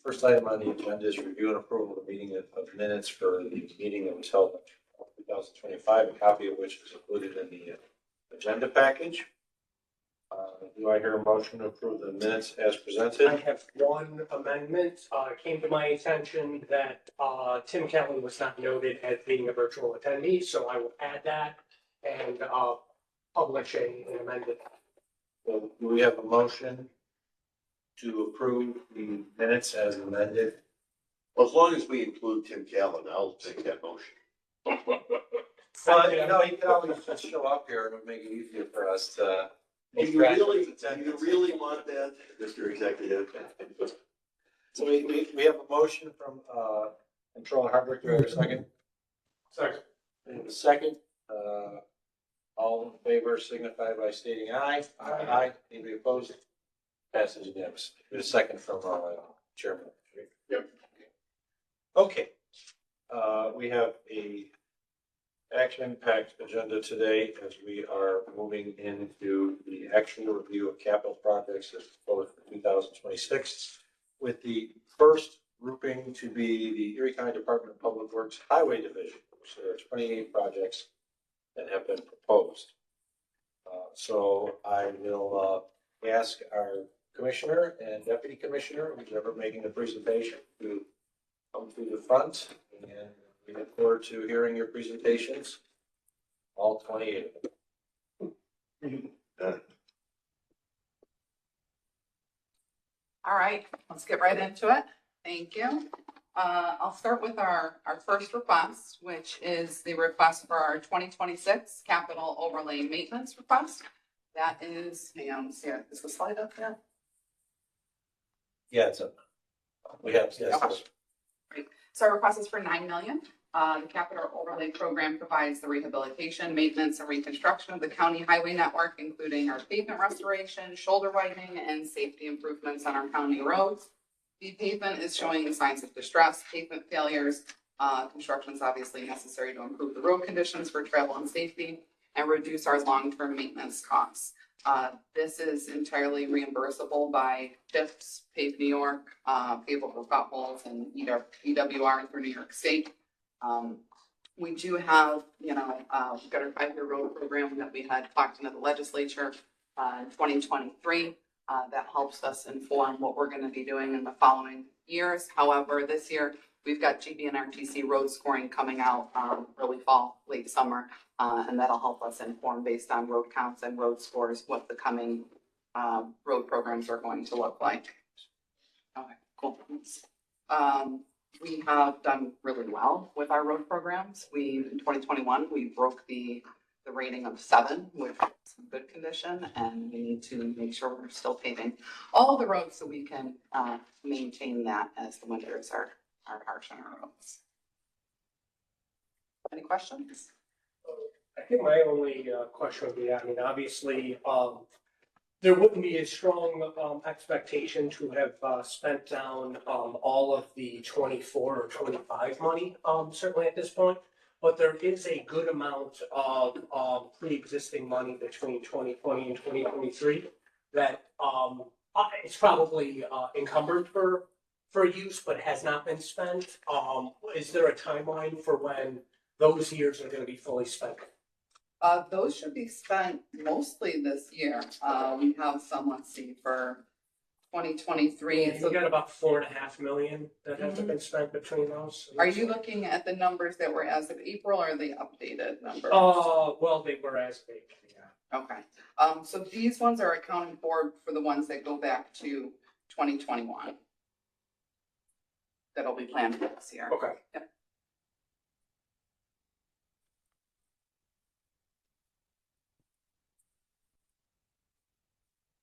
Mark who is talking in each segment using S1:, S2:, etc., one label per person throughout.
S1: first item on the agenda is review and approval of the meeting of minutes for the meeting that was held in 2025, a copy of which is included in the agenda package. Do I hear a motion to approve the minutes as presented?
S2: I have one amendment. It came to my attention that Tim Kellyn was not noted as being a virtual attendee, so I will add that and publish an amended.
S1: So do we have a motion to approve the minutes as amended?
S3: Well, as long as we include Tim Kellyn, I'll take that motion.
S1: Well, you know, you can always just show up here and it'll make it easier for us to.
S3: Do you really want that, Mr. Executive?
S1: So we have a motion from Controller Hardwick. Do I have a second?
S2: Second.
S1: And a second. All in favor signify by stating aye. Aye. Anybody opposed? Passes unanimously. There's a second from Chairman.
S3: Yep.
S1: Okay. We have a action-packed agenda today as we are moving into the actual review of capital projects as proposed for 2026, with the first grouping to be the Erie County Department of Public Works Highway Division, which there are 28 projects that have been proposed. So I will ask our commissioner and deputy commissioner, who's ever making a presentation, to come to the front, and we look forward to hearing your presentations, all 28 of them.
S4: All right, let's get right into it. Thank you. I'll start with our first request, which is the request for our 2026 capital overlay maintenance request. That is, hang on, is the slide up there?
S1: Yeah, it's up. We have, yes.
S4: Okay. Great. So our request is for $9 million. The capital overlay program provides the rehabilitation, maintenance, and reconstruction of the county highway network, including our pavement restoration, shoulder widening, and safety improvements on our county roads. The pavement is showing signs of distress, pavement failures. Construction is obviously necessary to improve the road conditions for travel and safety and reduce our long-term maintenance costs. This is entirely reimbursable by TIFs, Pave New York, Pavable for Potholes, and EWR through New York State. We do have, we've got our 5-year road program that we had talked into the legislature in 2023. That helps us inform what we're going to be doing in the following years. However, this year we've got GB and RTC road scoring coming out early fall, late summer, and that'll help us inform based on road counts and road scores what the coming road programs are going to look like. Okay, cool. We have done really well with our road programs. In 2021, we broke the rating of 7, which is good condition, and we need to make sure we're still paving all the roads so we can maintain that as the winters are harsh on our roads. Any questions?
S2: I think my only question would be, I mean, obviously, there wouldn't be a strong expectation to have spent down all of the 24 or 25 money, certainly at this point. But there is a good amount of pre-existing money between 2020 and 2023 that it's probably encumbered for use, but has not been spent. Is there a timeline for when those years are going to be fully spent?
S4: Those should be spent mostly this year. We have some, let's see, for 2023.
S2: You've got about $4.5 million that hasn't been spent between those.
S4: Are you looking at the numbers that were as of April or the updated numbers?
S2: Well, they were as of April, yeah.
S4: Okay. So these ones are accounted for the ones that go back to 2021. That'll be planned for this year.
S2: Okay.
S4: Yep.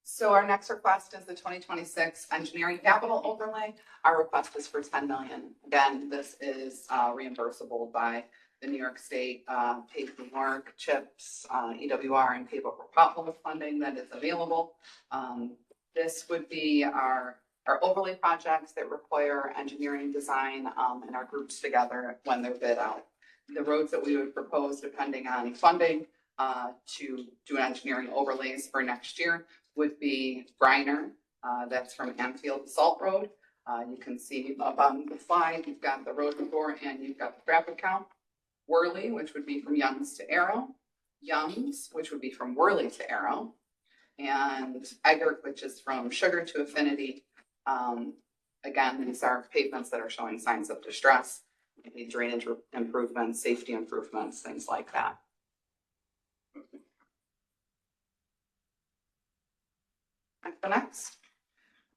S4: So our next request is the 2026 engineering capital overlay. Our request is for $10 million. Again, this is reimbursable by the New York State Pave New York, CHIPS, EWR, and Pavable for Potholes funding that is available. This would be our overlay projects that require engineering design and are grouped together when they're bid out. The roads that we would propose, depending on funding, to do engineering overlays for next year would be Briner, that's from Anfield to Salt Road, You can see up on the slide, you've got the road report and you've got the traffic count. Worley, which would be from Youngs to Arrow. Youngs, which would be from Worley to Arrow. And Eggert, which is from Sugar to Affinity. Again, these are pavements that are showing signs of distress, maybe drainage improvements, safety improvements, things like that.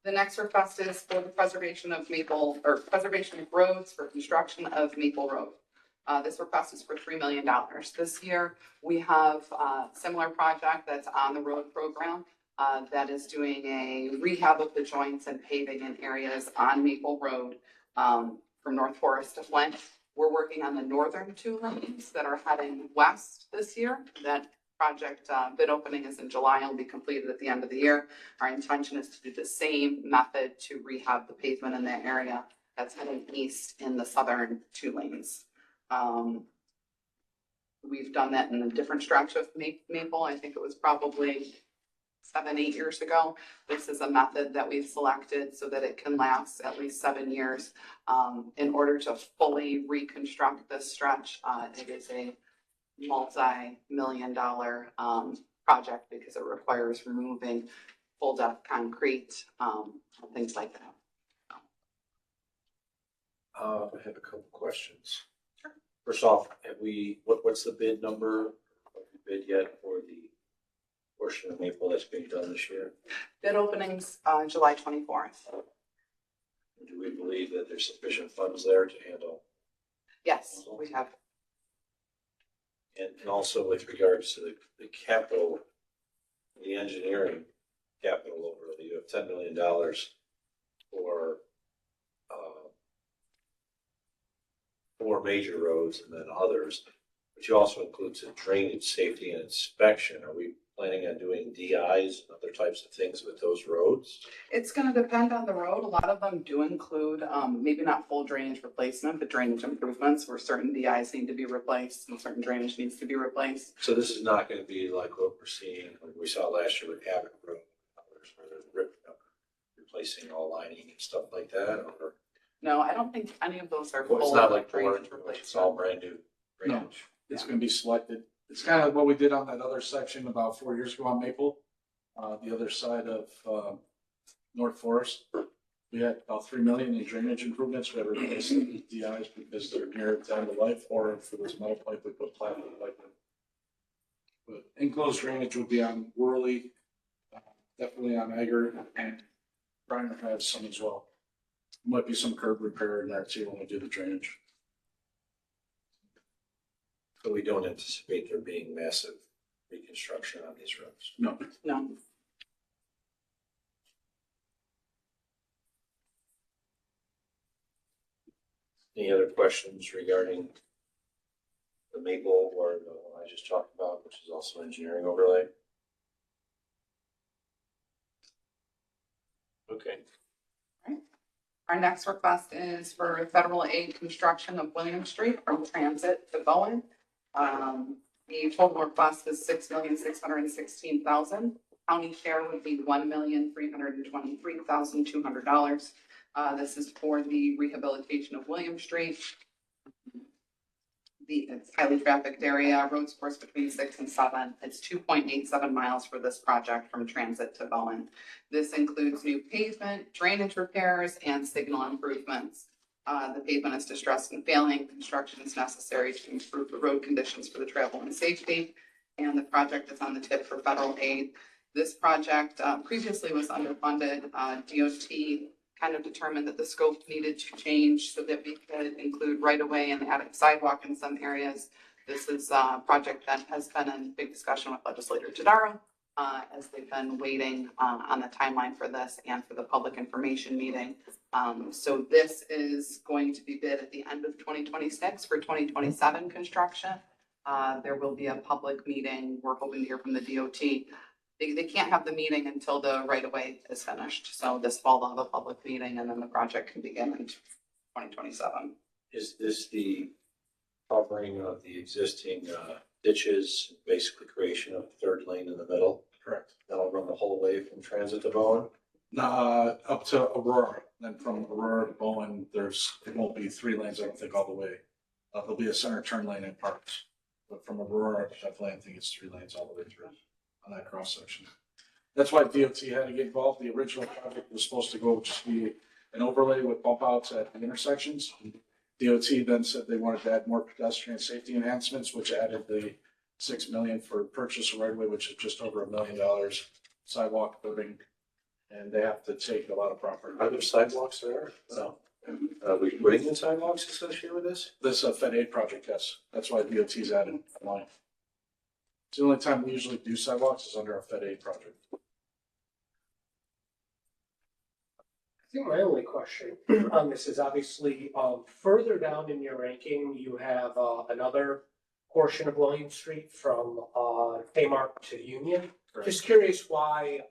S4: The next request is for the preservation of preservation of roads for construction of Maple Road. This request is for $3 million. This year, we have a similar project that's on the road program that is doing a rehab of the joints and paving in areas on Maple Road from North Forest to Flint. We're working on the northern 2 lanes that are heading west this year. That project bid opening is in July and will be completed at the end of the year. Our intention is to do the same method to rehab the pavement in that area that's heading east in the southern 2 lanes. We've done that in a different stretch of Maple. I think it was probably 7-8 years ago. This is a method that we've selected so that it can last at least 7 years. In order to fully reconstruct this stretch, it is a multi-million-dollar project because it requires removing full depth concrete, things like that.
S1: I have a couple questions. Sure. First off, what's the bid number? Have we bid yet for the portion of Maple that's being done this year?
S4: Bid openings July 24th.
S1: Do we believe that there's sufficient funds there to handle?
S4: Yes, we have.
S1: And also with regards to the capital, the engineering capital over, you have $10 million for 4 major roads and then others, but you also include some drainage, safety, and inspection. Are we planning on doing DIs and other types of things with those roads?
S4: It's going to depend on the road. A lot of them do include maybe not full drainage replacement, but drainage improvements where certain DIs need to be replaced and certain drainage needs to be replaced.
S1: So this is not going to be like what we're seeing, like we saw last year with Abbott Road, where they're replacing all lining and stuff like that, or?
S4: No, I don't think any of those are
S1: Well, it's
S4: full
S1: not like
S4: drainage
S1: board, it's all
S4: replacement.
S1: brand new drainage.
S5: It's gonna be selected. It's kind of what we did on that other section about 4 years ago on Maple. The other side of, North Forest. We had about 3 million in drainage improvements. We had replaced the DIs because they're near the end of life, or if it was metal pipe, we put plywood pipe in. But enclosed drainage would be on Worley, definitely on Eggert, and Briner has some as well. Might be some curb repair in there too when we do the drainage.
S1: So we don't anticipate there being massive reconstruction on these roads.
S5: No.
S4: No.
S1: Any other questions regarding the Maple or the one I just talked about, which is also engineering overlay? Okay.
S4: Our next request is for federal aid construction of William Street from Transit to Bowen. The total request is $6,616,000. County share would be $1,323,200. This is for the rehabilitation of William Street. It's highly trafficked area, roads course between 6 and 7. It's 2.87 miles for this project from Transit to Bowen. This includes new pavement, drainage repairs, and signal improvements. The pavement is distressed and failing. Construction is necessary to improve the road conditions for the travel and safety. And the project is on the tip for federal aid. This project previously was underfunded. DOT kind of determined that the scope needed to change so that we could include right-of-way and adding sidewalk in some areas. This is a project that has been in big discussion with legislator Tadaro as they've been waiting on the timeline for this and for the public information meeting. So this is going to be bid at the end of 2026 for 2027 construction. There will be a public meeting. We're hoping to hear from the DOT. They can't have the meeting until the right-of-way is finished. So this fall they'll have a public meeting and then the project can begin in 2027.
S1: Is this the covering of the existing ditches, basically creation of a 3rd lane in the middle?
S5: Correct.
S1: That'll run the whole way from Transit to Bowen?
S5: Up to Aurora, then from Aurora to Bowen, it won't be 3 lanes, I don't think, all the way. There'll be a center turn lane in parts, but from Aurora, definitely, I think it's 3 lanes all the way through on that cross section. That's why DOT had to get involved. The original project was supposed to go just be an overlay with bump outs at the intersections. DOT then said they wanted to add more pedestrian safety enhancements, which added the $6 million for purchase of right of way, which is just over $1 million, sidewalk building, and they have to take a lot of property.
S1: Are there sidewalks there?
S5: So
S1: Are we putting in sidewalks associated with this?
S5: this Fed Aid project, yes, that's why DOT's added a line. It's the only time we usually do sidewalks is under a Fed Aid project.
S2: I think my only question on this is obviously, further down in your ranking, you have, another portion of William Street from, Kmart to Union.
S5: Correct.
S2: Just curious why,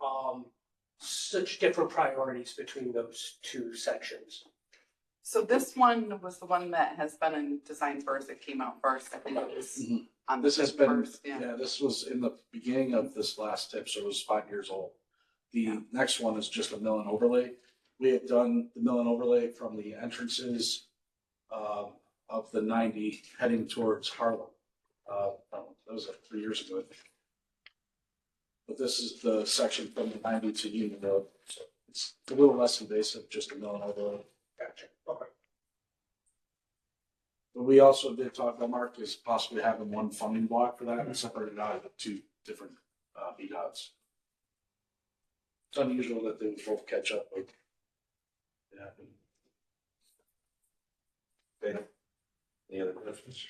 S2: such different priorities between those two sections.
S4: So this one was the one that has been in design first. It came out first. I think it was
S5: Mhm.
S4: on
S5: This
S4: the
S5: has been,
S4: first, yeah.
S5: yeah, this was in the beginning of this last tip, so it was 5 years old. The next one is just a mill and overlay. We had done the mill and overlay from the entrances of the 90 heading towards Harlem. That was like 3 years ago, I think. But this is the section from the 90 to Union Road, so it's a little less invasive, just a mill and overlay.
S2: Gotcha. Okay.
S5: But we also did talk about, Mark, is possibly having one funding block for that and separated out into 2 different BDOTs. It's unusual that they would both catch up, but it happened.
S1: Okay. Any other questions?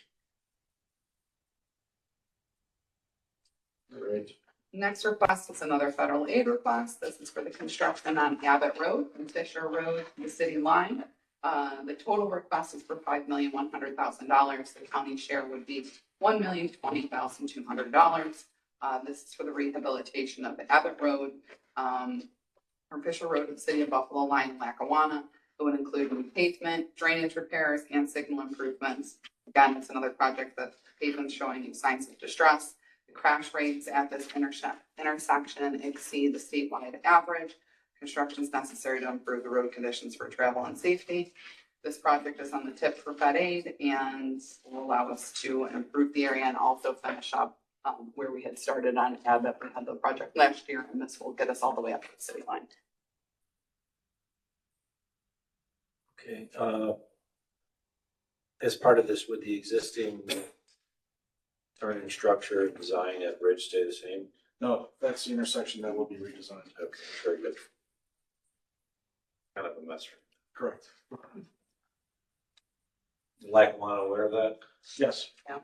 S5: All right.
S4: Next request is another federal aid request. This is for the construction on Abbott Road from Fisher Road to the city line. The total request is for $5,100,000. The county share would be $1,020,200. This is for the rehabilitation of the Abbott Road from Fisher Road to the city of Buffalo line in Lackawanna. It would include new pavement, drainage repairs, and signal improvements. Again, it's another project that pavement's showing signs of distress. The crash rates at this intersection exceed the statewide average. Construction is necessary to improve the road conditions for travel and safety. This project is on the tip for Fed Aid and will allow us to improve the area and also finish up where we had started on Abbott. We had the project last year, and this will get us all the way up to the city line.
S1: Okay, as part of this, would the existing turning structure design at Bridge stay the same?
S5: No, that's the intersection that will be redesigned.
S1: Okay, very good. Kind of a mess.
S5: Correct.
S1: Lackawanna aware of that?
S5: Yes.
S4: Yeah.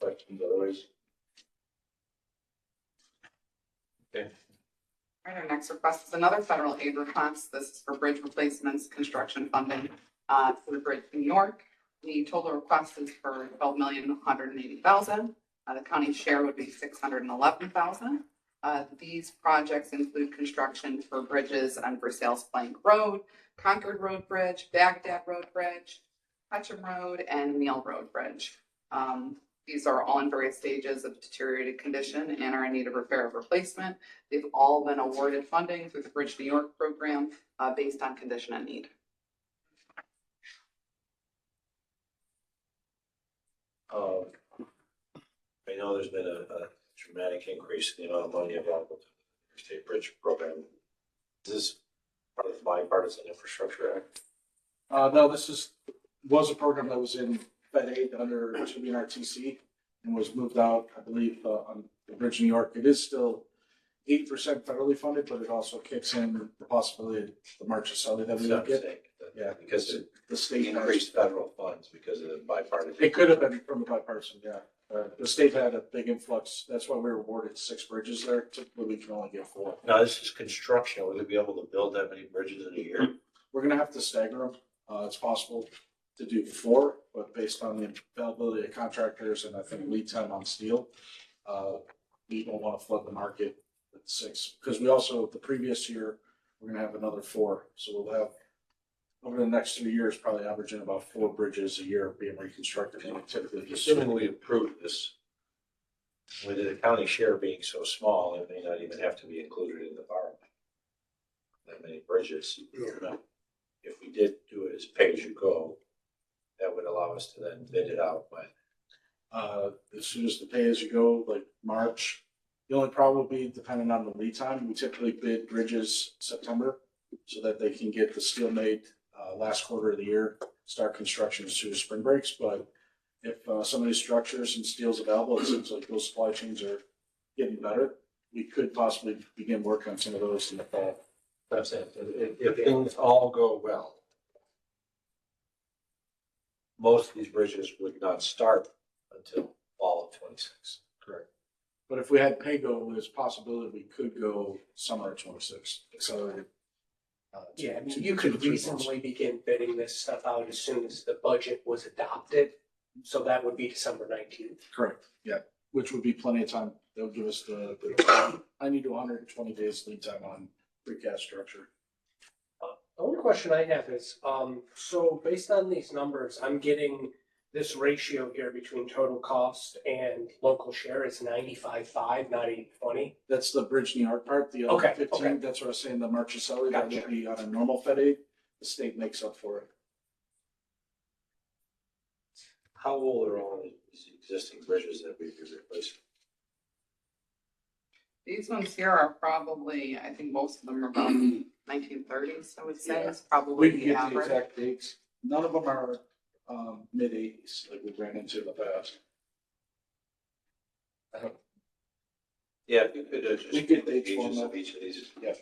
S1: Questions otherwise? Okay.
S4: All right, our next request is another federal aid request. This is for bridge replacements, construction funding for the bridge in New York. The total request is for $12,180,000. The county share would be $611,000. These projects include construction for bridges on Versailles Plank Road, Concord Road Bridge, Baghdad Road Bridge, Hutcham Road, and Neal Road Bridge. These are all in various stages of deteriorated condition and are in need of repair or replacement. They've all been awarded funding through the Bridge New York program based on condition and need.
S1: I know there's been a dramatic increase in the amount of money available to the State Bridge program. Is this part of the bipartisan infrastructure act?
S5: No, this was a program that was in Fed Aid under RTC and was moved out, I believe, on the Bridge New York. It is still 8% federally funded, but it also kicks in the possibility of the Marchicelli that we would get. Yeah,
S1: Because
S5: the
S1: it
S5: state
S1: increased federal funds because of the bipartisan.
S5: It could have been from the bipartisan, yeah. The state had a big influx. That's why we were awarded 6 bridges there. Typically, we can only get 4.
S1: Now, this is construction. Will we be able to build that many bridges in a year?
S5: We're gonna have to stagger them. It's possible to do 4, but based on the availability of contractors and I think lead time on steel, we don't want to flood the market with 6. Because we also, the previous year, we're gonna have another 4. So we'll have, over the next 3 years, probably averaging about 4 bridges a year being reconstructed. And we typically just
S1: Assuming we approve this With the county share being so small, it may not even have to be included in the borrowing. That many bridges.
S2: Yeah.
S1: If we did do it as pay as you go, that would allow us to then bid it out by.
S5: As soon as the pay as you go, like March, the only problem would be depending on the lead time. We typically bid bridges September so that they can get the steel made last quarter of the year, start construction as soon as spring breaks. But if some of these structures and steel's available, it seems like those supply chains are getting better. We could possibly begin work on some of those in the fall.
S1: That's it. If things all go well, most of these bridges would not start until fall of 26.
S5: Correct. But if we had pay-go, there's a possibility we could go summer of 26, accelerated.
S2: Yeah, I mean, you could reasonably begin bidding this stuff out as soon as the budget was adopted. So that would be December 19th.
S5: Correct, yeah, which would be plenty of time. That would give us the 90 to 120 days lead time on precast structure.
S2: The only question I have is, so based on these numbers, I'm getting this ratio here between total cost and local share is 95-5, not 80-20.
S5: That's the Bridge New York part, the
S2: Okay,
S5: other 15,
S2: okay.
S5: that's what I was saying, the Marchicelli, that
S2: Gotcha.
S5: would be on a normal Fed aid. The state makes up for it.
S1: How old are all these existing bridges that we've replaced?
S4: These ones here are probably, I think most of them are about 1930s, I would say,
S5: Yeah.
S4: is probably
S5: We can
S4: the
S5: get the
S4: average.
S5: exact dates. None of them are mid-80s like we ran into in the past.
S1: Yeah, if you could just.
S5: We get
S1: the
S5: dates for
S1: ages
S5: them.
S1: of each of these.
S5: Yeah.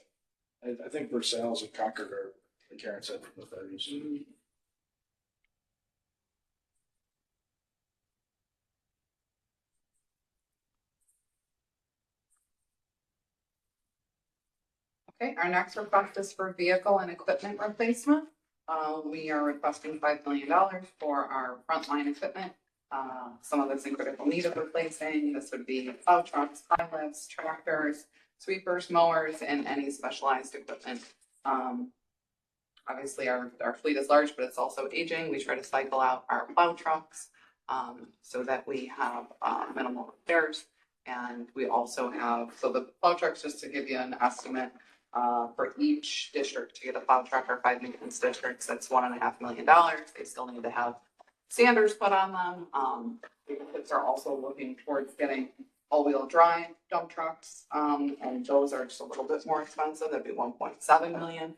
S5: I think Versailles and Concord are, like Karen said, from the 30s.
S4: Okay, our next request is for vehicle and equipment replacement. We are requesting $5 million for our frontline equipment. Some of this in critical need of replacing. This would be plow trucks, high lifts, tractors, sweepers, mowers, and any specialized equipment. Obviously, our fleet is large, but it's also aging. We try to cycle out our plow trucks so that we have minimal repairs. And we also have, so the plow trucks, just to give you an estimate, for each district to get a plow truck or 5 maintenance districts, that's $1.5 million. They still need to have standards put on them. Kids are also looking towards getting all-wheel drive dump trucks, and those are just a little bit more expensive. That'd be 1.7 million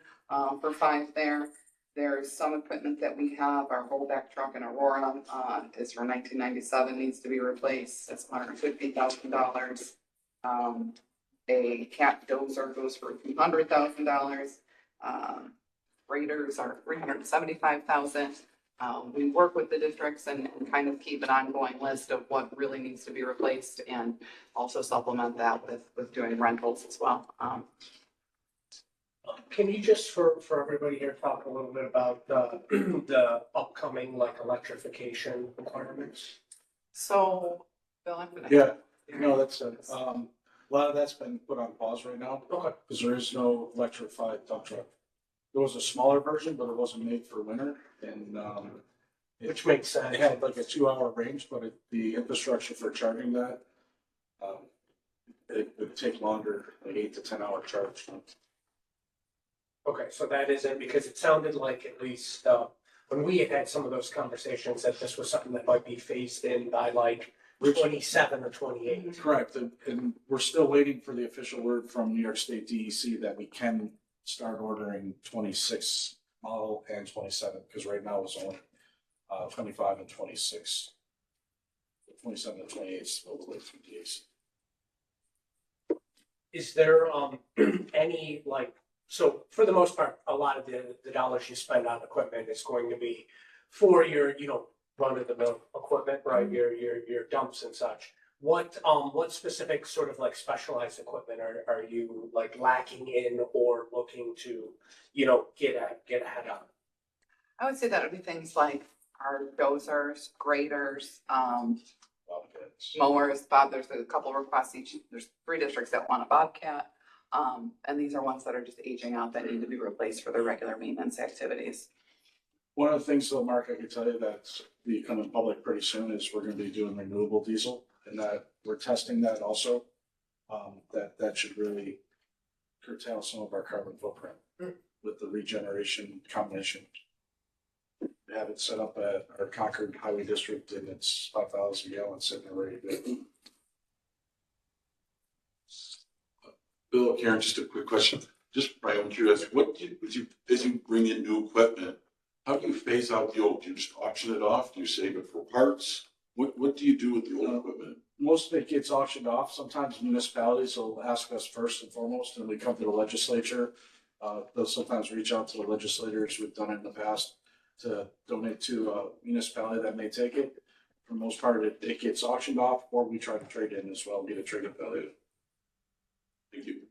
S4: for 5 there. There's some equipment that we have. Our rollback truck in Aurora is from 1997, needs to be replaced. That's $150,000. A cat dozer goes for $200,000. Graders are $375,000. We work with the districts and kind of keep an ongoing list of what really needs to be replaced, and also supplement that with doing rentals as well.
S2: Can you just, for everybody here, talk a little bit about the upcoming like electrification requirements?
S4: So, Bill, I'm gonna.
S5: Yeah, no, that's a lot of that's been put on pause right now
S2: Okay.
S5: because there is no electrified dump truck. There was a smaller version, but it wasn't made for winter, and
S2: Which makes sense.
S5: it had like a 2-hour range, but the infrastructure for charging that, it would take longer, like 8 to 10 hour charge.
S2: Okay, so that isn't, because it sounded like at least when we had some of those conversations that this was something that might be phased in by like 27 or 28.
S5: Correct, and we're still waiting for the official word from New York State DEC that we can start ordering 26 model and 27, because right now it's only 25 and 26. 27 and 28 is still the late days.
S2: Is there any like, so for the most part, a lot of the dollars you spend on equipment is going to be for your, run of the mill equipment, right? Your dumps and such. What specific sort of like specialized equipment are you like lacking in or looking to, get ahead on?
S4: I would say that would be things like our dozers, graders,
S5: Bobcats.
S4: mowers. There's a couple requests each. There's 3 districts that want a Bobcat. And these are ones that are just aging out that need to be replaced for their regular maintenance activities.
S5: One of the things though, Mark, I can tell you that's becoming public pretty soon is we're gonna be doing renewable diesel. and that we're testing that also. That should really curtail some of our carbon footprint with the regeneration combination. We have it set up at our Concord Highway District, and it's 5,000 gallons sitting there ready to go.
S6: Bill, Karen, just a quick question. Just my own curiosity, as you bring in new equipment, how do you phase out the old? Do you just auction it off? Do you save it for parts? What do you do with the old equipment?
S5: Most of it gets auctioned off. Sometimes municipalities will ask us first and foremost, and we come to the legislature. They'll sometimes reach out to the legislators. We've done it in the past to donate to a municipality that may take it. For the most part, it gets auctioned off, or we try to trade in as well, get a trade-in value.
S6: Thank you.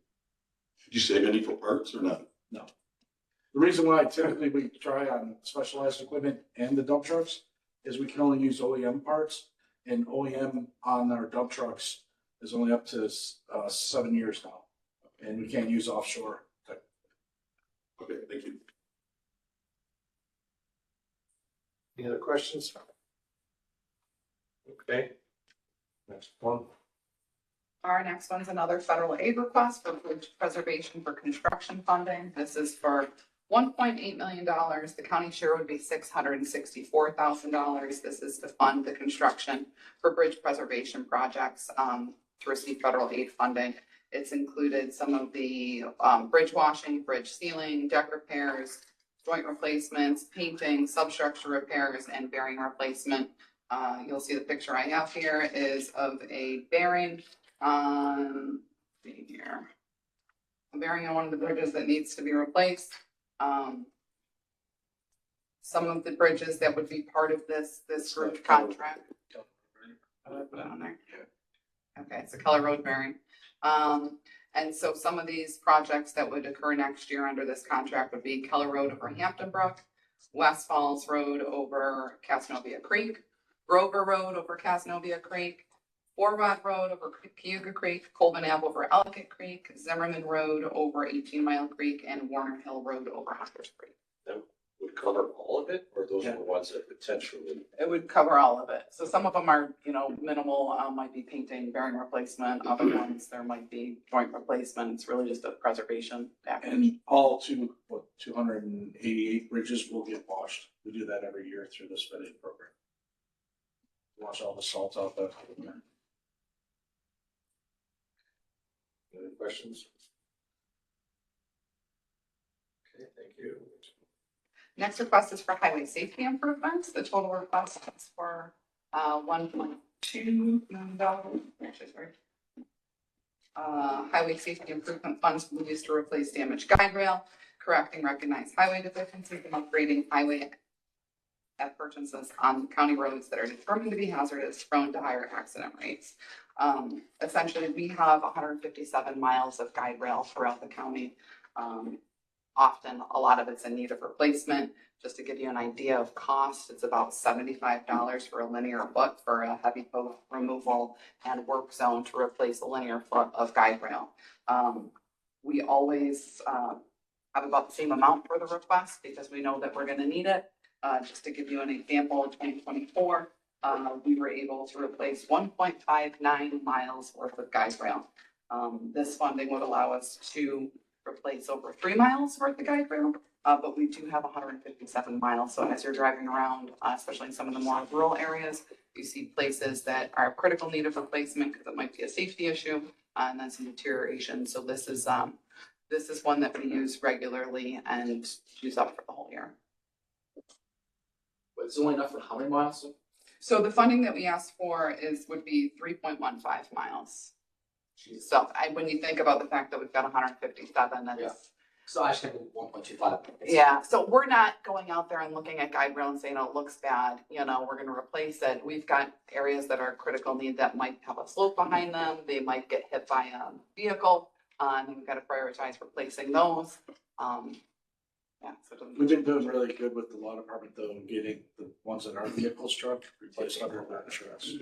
S6: Did you save any for parts or not?
S5: No. The reason why typically we try on specialized equipment and the dump trucks is we can only use OEM parts, and OEM on our dump trucks is only up to 7 years now, and we can't use offshore.
S6: Okay, thank you.
S1: Any other questions? Okay. Next one.
S4: Our next one's another federal aid request for bridge preservation for construction funding. This is for $1.8 million. The county share would be $664,000. This is to fund the construction for bridge preservation projects to receive federal aid funding. It's included some of the bridge washing, bridge sealing, deck repairs, joint replacements, painting, substructure repairs, and bearing replacement. You'll see the picture I have here is of a bearing on, see here, a bearing on one of the bridges that needs to be replaced. Some of the bridges that would be part of this group contract. Put it on there. Okay, it's a Keller Road bearing. And so some of these projects that would occur next year under this contract would be Keller Road over Hampton Brook, West Falls Road over Casanova Creek, Grover Road over Casanova Creek, Four Rod Road over Cayuga Creek, Colvin Ave over Ellicott Creek, Zimmerman Road over 18 Mile Creek, and Warner Hill Road over Hunters Creek.
S1: That would cover all of it, or those are the ones that potentially?
S4: It would cover all of it. So some of them are, minimal, might be painting, bearing replacement. Other ones, there might be joint replacement. It's really just a preservation package.
S5: And all 288 bridges will get washed. We do that every year through this vetting program. Wash all the salt out of there.
S1: Any questions? Okay, thank you.
S4: Next request is for highway safety improvements. The total request is for $1.2 million. Actually, sorry. Highway safety improvement funds will be used to replace damaged guide rail, correcting recognized highway deficiencies, and upgrading highway appurtenances on county roads that are determined to be hazardous, prone to higher accident rates. Essentially, we have 157 miles of guide rail throughout the county. Often, a lot of it's in need of replacement. Just to give you an idea of cost, it's about $75 for a linear foot for a heavy boat removal and work zone to replace a linear foot of guide rail. We always have about the same amount for the request because we know that we're going to need it. Just to give you an example, in 2024, we were able to replace 1.59 miles worth of guide rail. This funding would allow us to replace over 3 miles worth of guide rail, but we do have 157 miles. So as you're driving around, especially in some of the more rural areas, you see places that are critical need of replacement because it might be a safety issue, and then some deterioration. So this is one that we use regularly and use up for the whole year.
S7: But it's only enough for how many miles?
S4: So the funding that we asked for would be 3.15 miles. So when you think about the fact that we've got 157, that's.
S7: Yeah. So I should have 1.25.
S4: Yeah, so we're not going out there and looking at guide rail and saying, oh, it looks bad, we're gonna replace it. We've got areas that are critical need that might have a slope behind them. They might get hit by a vehicle, and we've got to prioritize replacing those. Yeah, so
S5: We've been doing really good with the law department though, in getting the ones in our vehicles truck replaced under our insurance.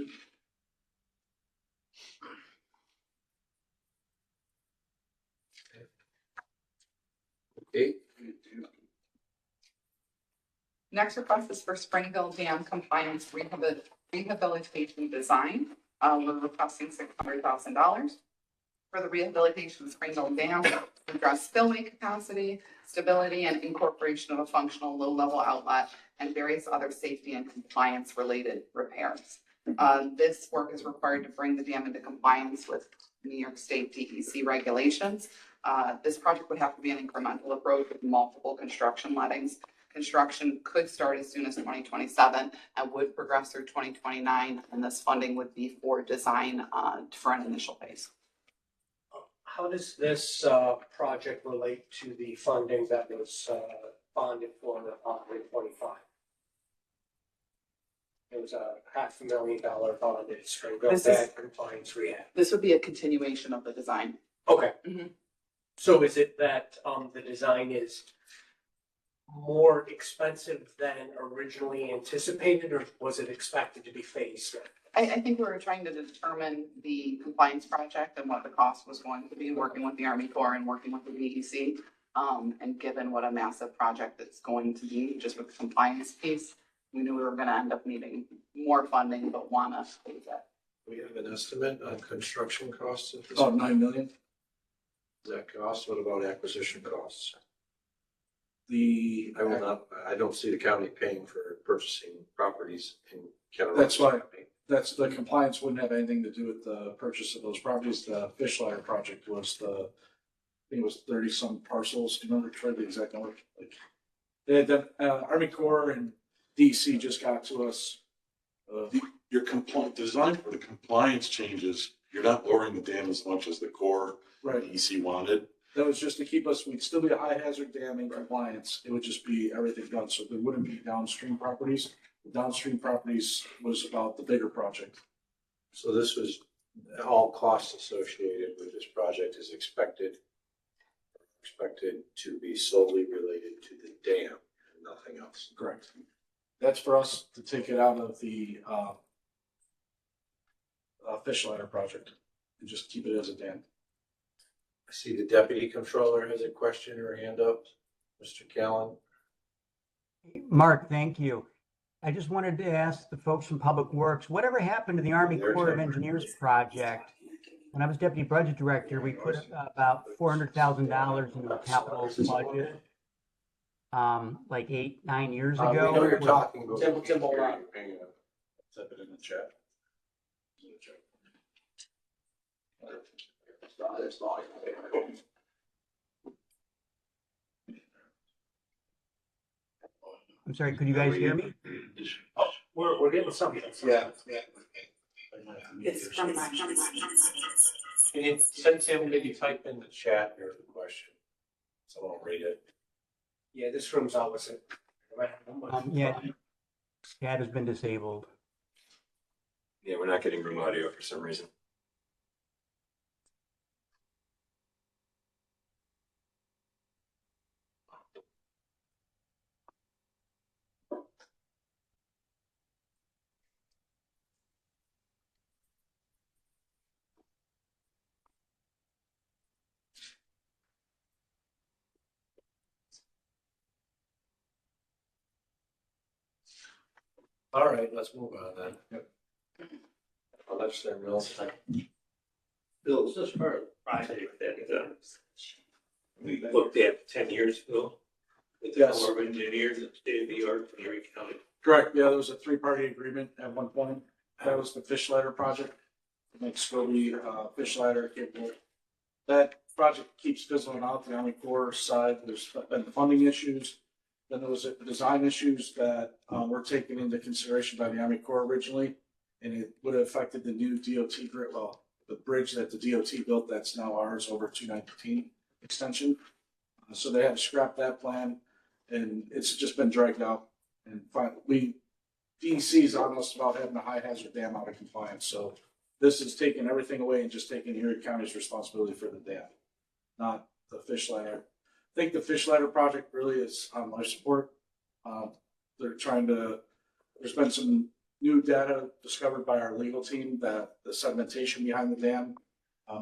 S1: Okay,
S4: next request is for Springville Dam compliance rehabilitation design. We're requesting $600,000 for the rehabilitation of Spring Hill Dam to address spillway capacity, stability, and incorporation of a functional low-level outlet and various other safety and compliance-related repairs. This work is required to bring the dam into compliance with New York State DEC regulations. This project would have to be an incremental approach with multiple construction lettings. Construction could start as soon as 2027 and would progress through 2029, and this funding would be for design for an initial phase.
S2: How does this project relate to the funding that was bonded for the Route 25? It was a $500,000 bond at Springville
S4: This is-
S2: Dam Compliance Rehab.
S4: This would be a continuation of the design.
S2: Okay.
S4: Mhm.
S2: So is it that the design is more expensive than originally anticipated, or was it expected to be phased in?
S4: I think we were trying to determine the compliance project and what the cost was going to be, working with the Army Corps and working with the DEC. And given what a massive project it's going to be, just with the compliance piece, we knew we were gonna end up needing more funding, but wanna phase it.
S1: We have an estimate on construction costs at this.
S5: About 9 million.
S1: Does that cost? What about acquisition costs?
S5: The,
S1: I don't see the county paying for purchasing properties in Kennesaw.
S5: That's why- that's, the compliance wouldn't have anything to do with the purchase of those properties. The fish ladder project was I think it was 30-some parcels. Do you remember, Troy, the exact number? Like, they had done, Army Corps and DC just got to us.
S6: Your design for the compliance changes, you're not lowering the dam as much as the Corps
S5: Right.
S6: EC wanted.
S5: That was just to keep us, we'd still be a high hazard dam in compliance. It would just be everything done. So there wouldn't be downstream properties. The downstream properties was about the bigger project.
S1: So this was, all costs associated with this project is expected to be solely related to the dam and nothing else.
S5: Correct. That's for us to take it out of the fish ladder project and just keep it as a dam.
S1: I see the deputy controller has a question or hand up. Mr. Kellyn.
S8: Mark, thank you. I just wanted to ask the folks from Public Works, whatever happened to the Army Corps of Engineers project? When I was deputy budget director, we put about $400,000 into the capital budget, like 8-9 years
S1: We know
S8: ago.
S1: you're talking about.
S2: Tim Kellyn.
S5: Type it in the chat.
S8: I'm sorry, could you guys hear me?
S2: We're getting something.
S3: Yeah.
S4: It's from my.
S1: Can you send Tim, maybe type in the chat your question? Someone will read it.
S2: Yeah, this room's always it.
S8: Yeah, chat has been disabled.
S9: Yeah, we're not getting room audio for some reason.
S1: All right, let's move on then. I'll let their mills.
S10: Bill, is this part of the project that we looked at 10 years ago? With the
S5: Yes.
S10: Corps of Engineers and State of New York and Erie County?
S5: Correct. Yeah, there was a 3-party agreement at one point. That was the fish ladder project. Make Scobie fish ladder capable. That project keeps fizzling out. The Army Corps side, there's been funding issues. Then there was design issues that were taken into consideration by the Army Corps originally, and it would have affected the new DOT grid, well, the bridge that the DOT built that's now ours over 219 extension. So they had to scrap that plan, and it's just been dragged out. And finally, DEC is almost about having a high hazard dam out of compliance. So this is taking everything away and just taking Erie County's responsibility for the dam, not the fish ladder. I think the fish ladder project really is on life support. They're trying to, there's been some new data discovered by our legal team that the sedimentation behind the dam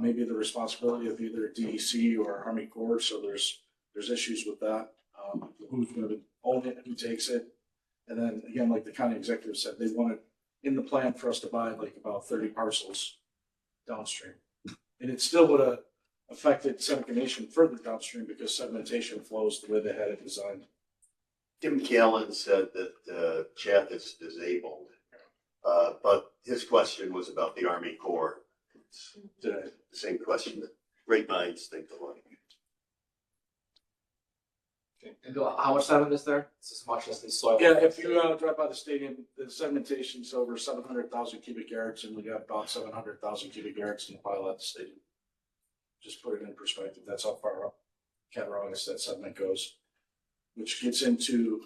S5: may be the responsibility of either DEC or Army Corps. So there's issues with that. Who's going to own it, who takes it. And then again, like the county executive said, they wanted in the plan for us to buy like about 30 parcels downstream. And it still would have affected Seneca Nation further downstream because sedimentation flows the way they had it designed.
S3: Tim Kellyn said that Chath is disabled, but his question was about the Army Corps. It's the same question that great minds think alike.
S7: And Bill, how much sediment is there? It's as much as the soil.
S5: Yeah, if you drive by the stadium, the sedimentation's over 700,000 cubic yards, and we got about 700,000 cubic yards in the pile at the stadium. Just put it in perspective. That's how far up Cattaraugus that sediment goes, which gets into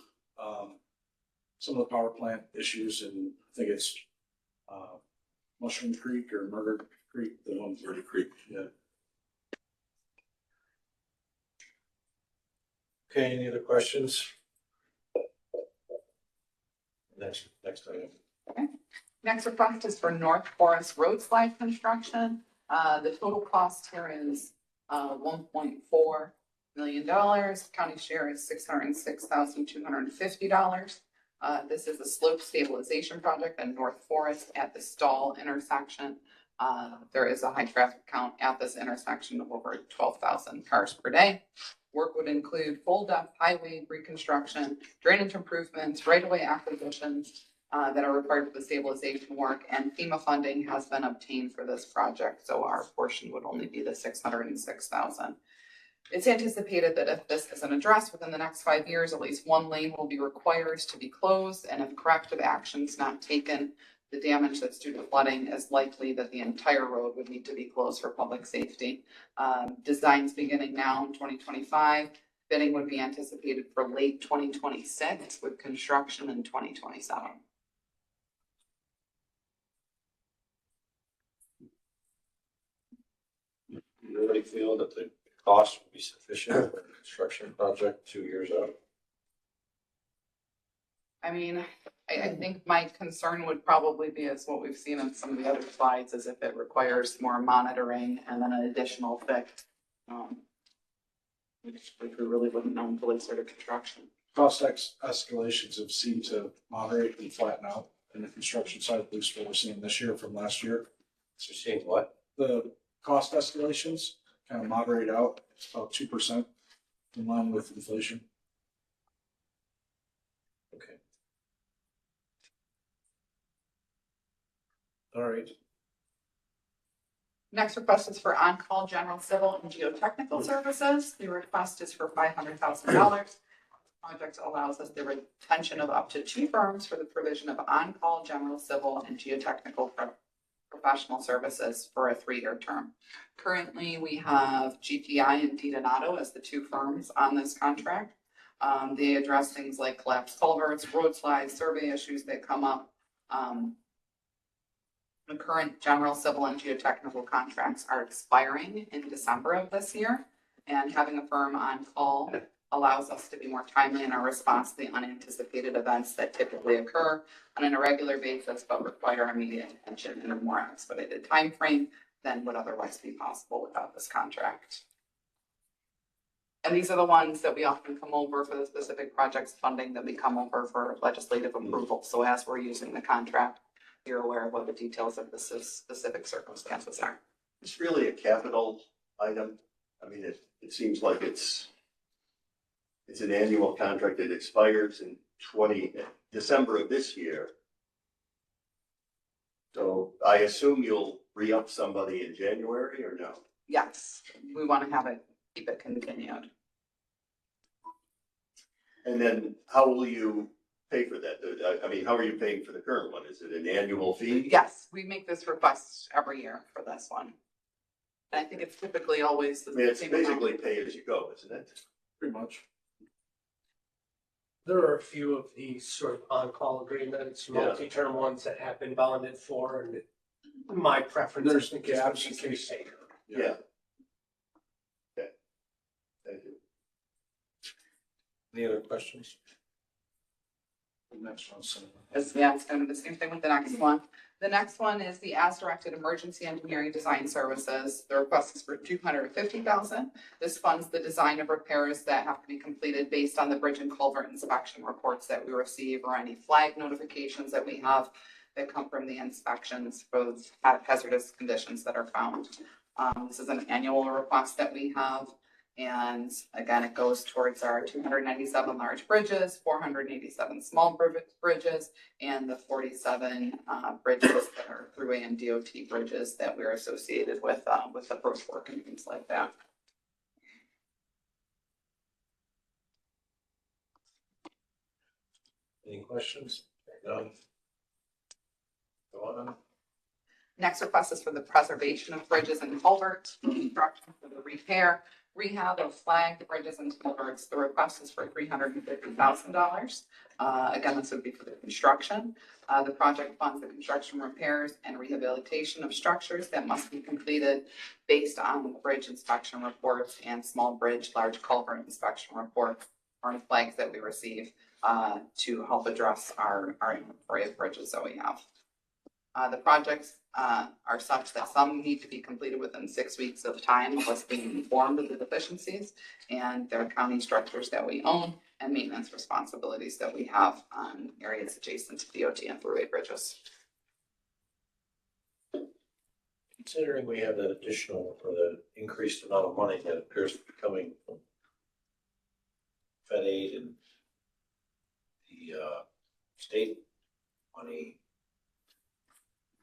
S5: some of the power plant issues, and I think it's Mushroom Creek or Murder Creek, the one
S6: Murder Creek.
S5: Yeah.
S1: Okay, any other questions? Next item.
S4: Next request is for North Forest Road Slide construction. The total cost here is $1.4 million. County share is $606,250. This is a slope stabilization project in North Forest at the Stall intersection. There is a high traffic count at this intersection of over 12,000 cars per day. Work would include full depth highway reconstruction, drainage improvements, right-of-way acquisitions that are required for the stabilization work, and FEMA funding has been obtained for this project, so our portion would only be the $606,000. It's anticipated that if this isn't addressed within the next 5 years, at least one lane will be required to be closed, and if corrective actions not taken, the damage that's due to flooding is likely that the entire road would need to be closed for public safety. Designs beginning now in 2025. Bidding would be anticipated for late 2026 with construction in 2027.
S1: Do you really feel that the cost would be sufficient for a construction project 2 years out?
S4: I mean, I think my concern would probably be is what we've seen in some of the other slides is if it requires more monitoring and then an additional fix. Which we really wouldn't know until they started construction.
S5: Cost escalations have seemed to moderate and flatten out in the construction side, at least what we're seeing this year from last year.
S1: So you're seeing what?
S5: The cost escalations kind of moderate out. It's about 2% in line with inflation.
S1: Okay. All right.
S4: Next request is for on-call general civil and geotechnical services. The request is for $500,000. Project allows us the retention of up to 2 firms for the provision of on-call general civil and geotechnical professional services for a 3-year term. Currently, we have GPI and DiDonato as the 2 firms on this contract. They address things like collapsed culverts, road slides, survey issues that come up. The current general civil and geotechnical contracts are expiring in December of this year, and having a firm on call allows us to be more timely in our response to the unanticipated events that typically occur on an irregular basis but require immediate attention in a more expedited time frame than would otherwise be possible without this contract. And these are the ones that we often come over for the specific projects funding that we come over for legislative approval. So as we're using the contract, you're aware of what the details of the specific circumstances are.
S3: It's really a capital item. I mean, it seems like it's an annual contract that expires in December of this year. So I assume you'll re-up somebody in January or no?
S4: Yes, we want to keep it continued.
S3: And then how will you pay for that? I mean, how are you paying for the current one? Is it an annual fee?
S4: Yes, we make this request every year for this one. And I think it's typically always the
S3: I mean, it's
S4: same amount.
S3: basically pay as you go, isn't it?
S5: Pretty much.
S2: There are a few of these sort of on-call agreements,
S3: Yeah.
S2: multi-term ones that have been bonded for, and my preference. I
S5: There's
S2: think, is
S5: gaps
S2: for
S5: in
S2: these to be
S5: case.
S2: paid.
S3: Yeah. Okay. Thank you.
S1: Any other questions?
S5: The next one's
S4: It's kind of the same thing with the next one. The next one is the as-directed emergency engineering design services. The request is for $250,000. This funds the design of repairs that have to be completed based on the bridge and culvert inspection reports that we receive or any flag notifications that we have. that come from the inspections for those hazardous conditions that are found. This is an annual request that we have. And again, it goes towards our 297 large bridges, 487 small bridges, and the 47 bridges that are throughway and DOT bridges that we're associated with the approach work and things like that.
S1: Any questions? None? Go on.
S4: Next request is for the preservation of bridges and culverts, construction for the repair, rehab of flagged bridges and culverts. The request is for $350,000. Again, this would be for the construction. The project funds the construction, repairs, and rehabilitation of structures that must be completed based on bridge inspection reports and small bridge, large culvert inspection reports or flags that we receive to help address our inventory of bridges that we have. The projects are such that some need to be completed within 6 weeks of time of us being informed of the deficiencies, and there are county structures that we own and maintenance responsibilities that we have on areas adjacent to DOT and throughway bridges.
S1: Considering we have that additional or the increased amount of money that appears to be coming from Fed aid and the state money,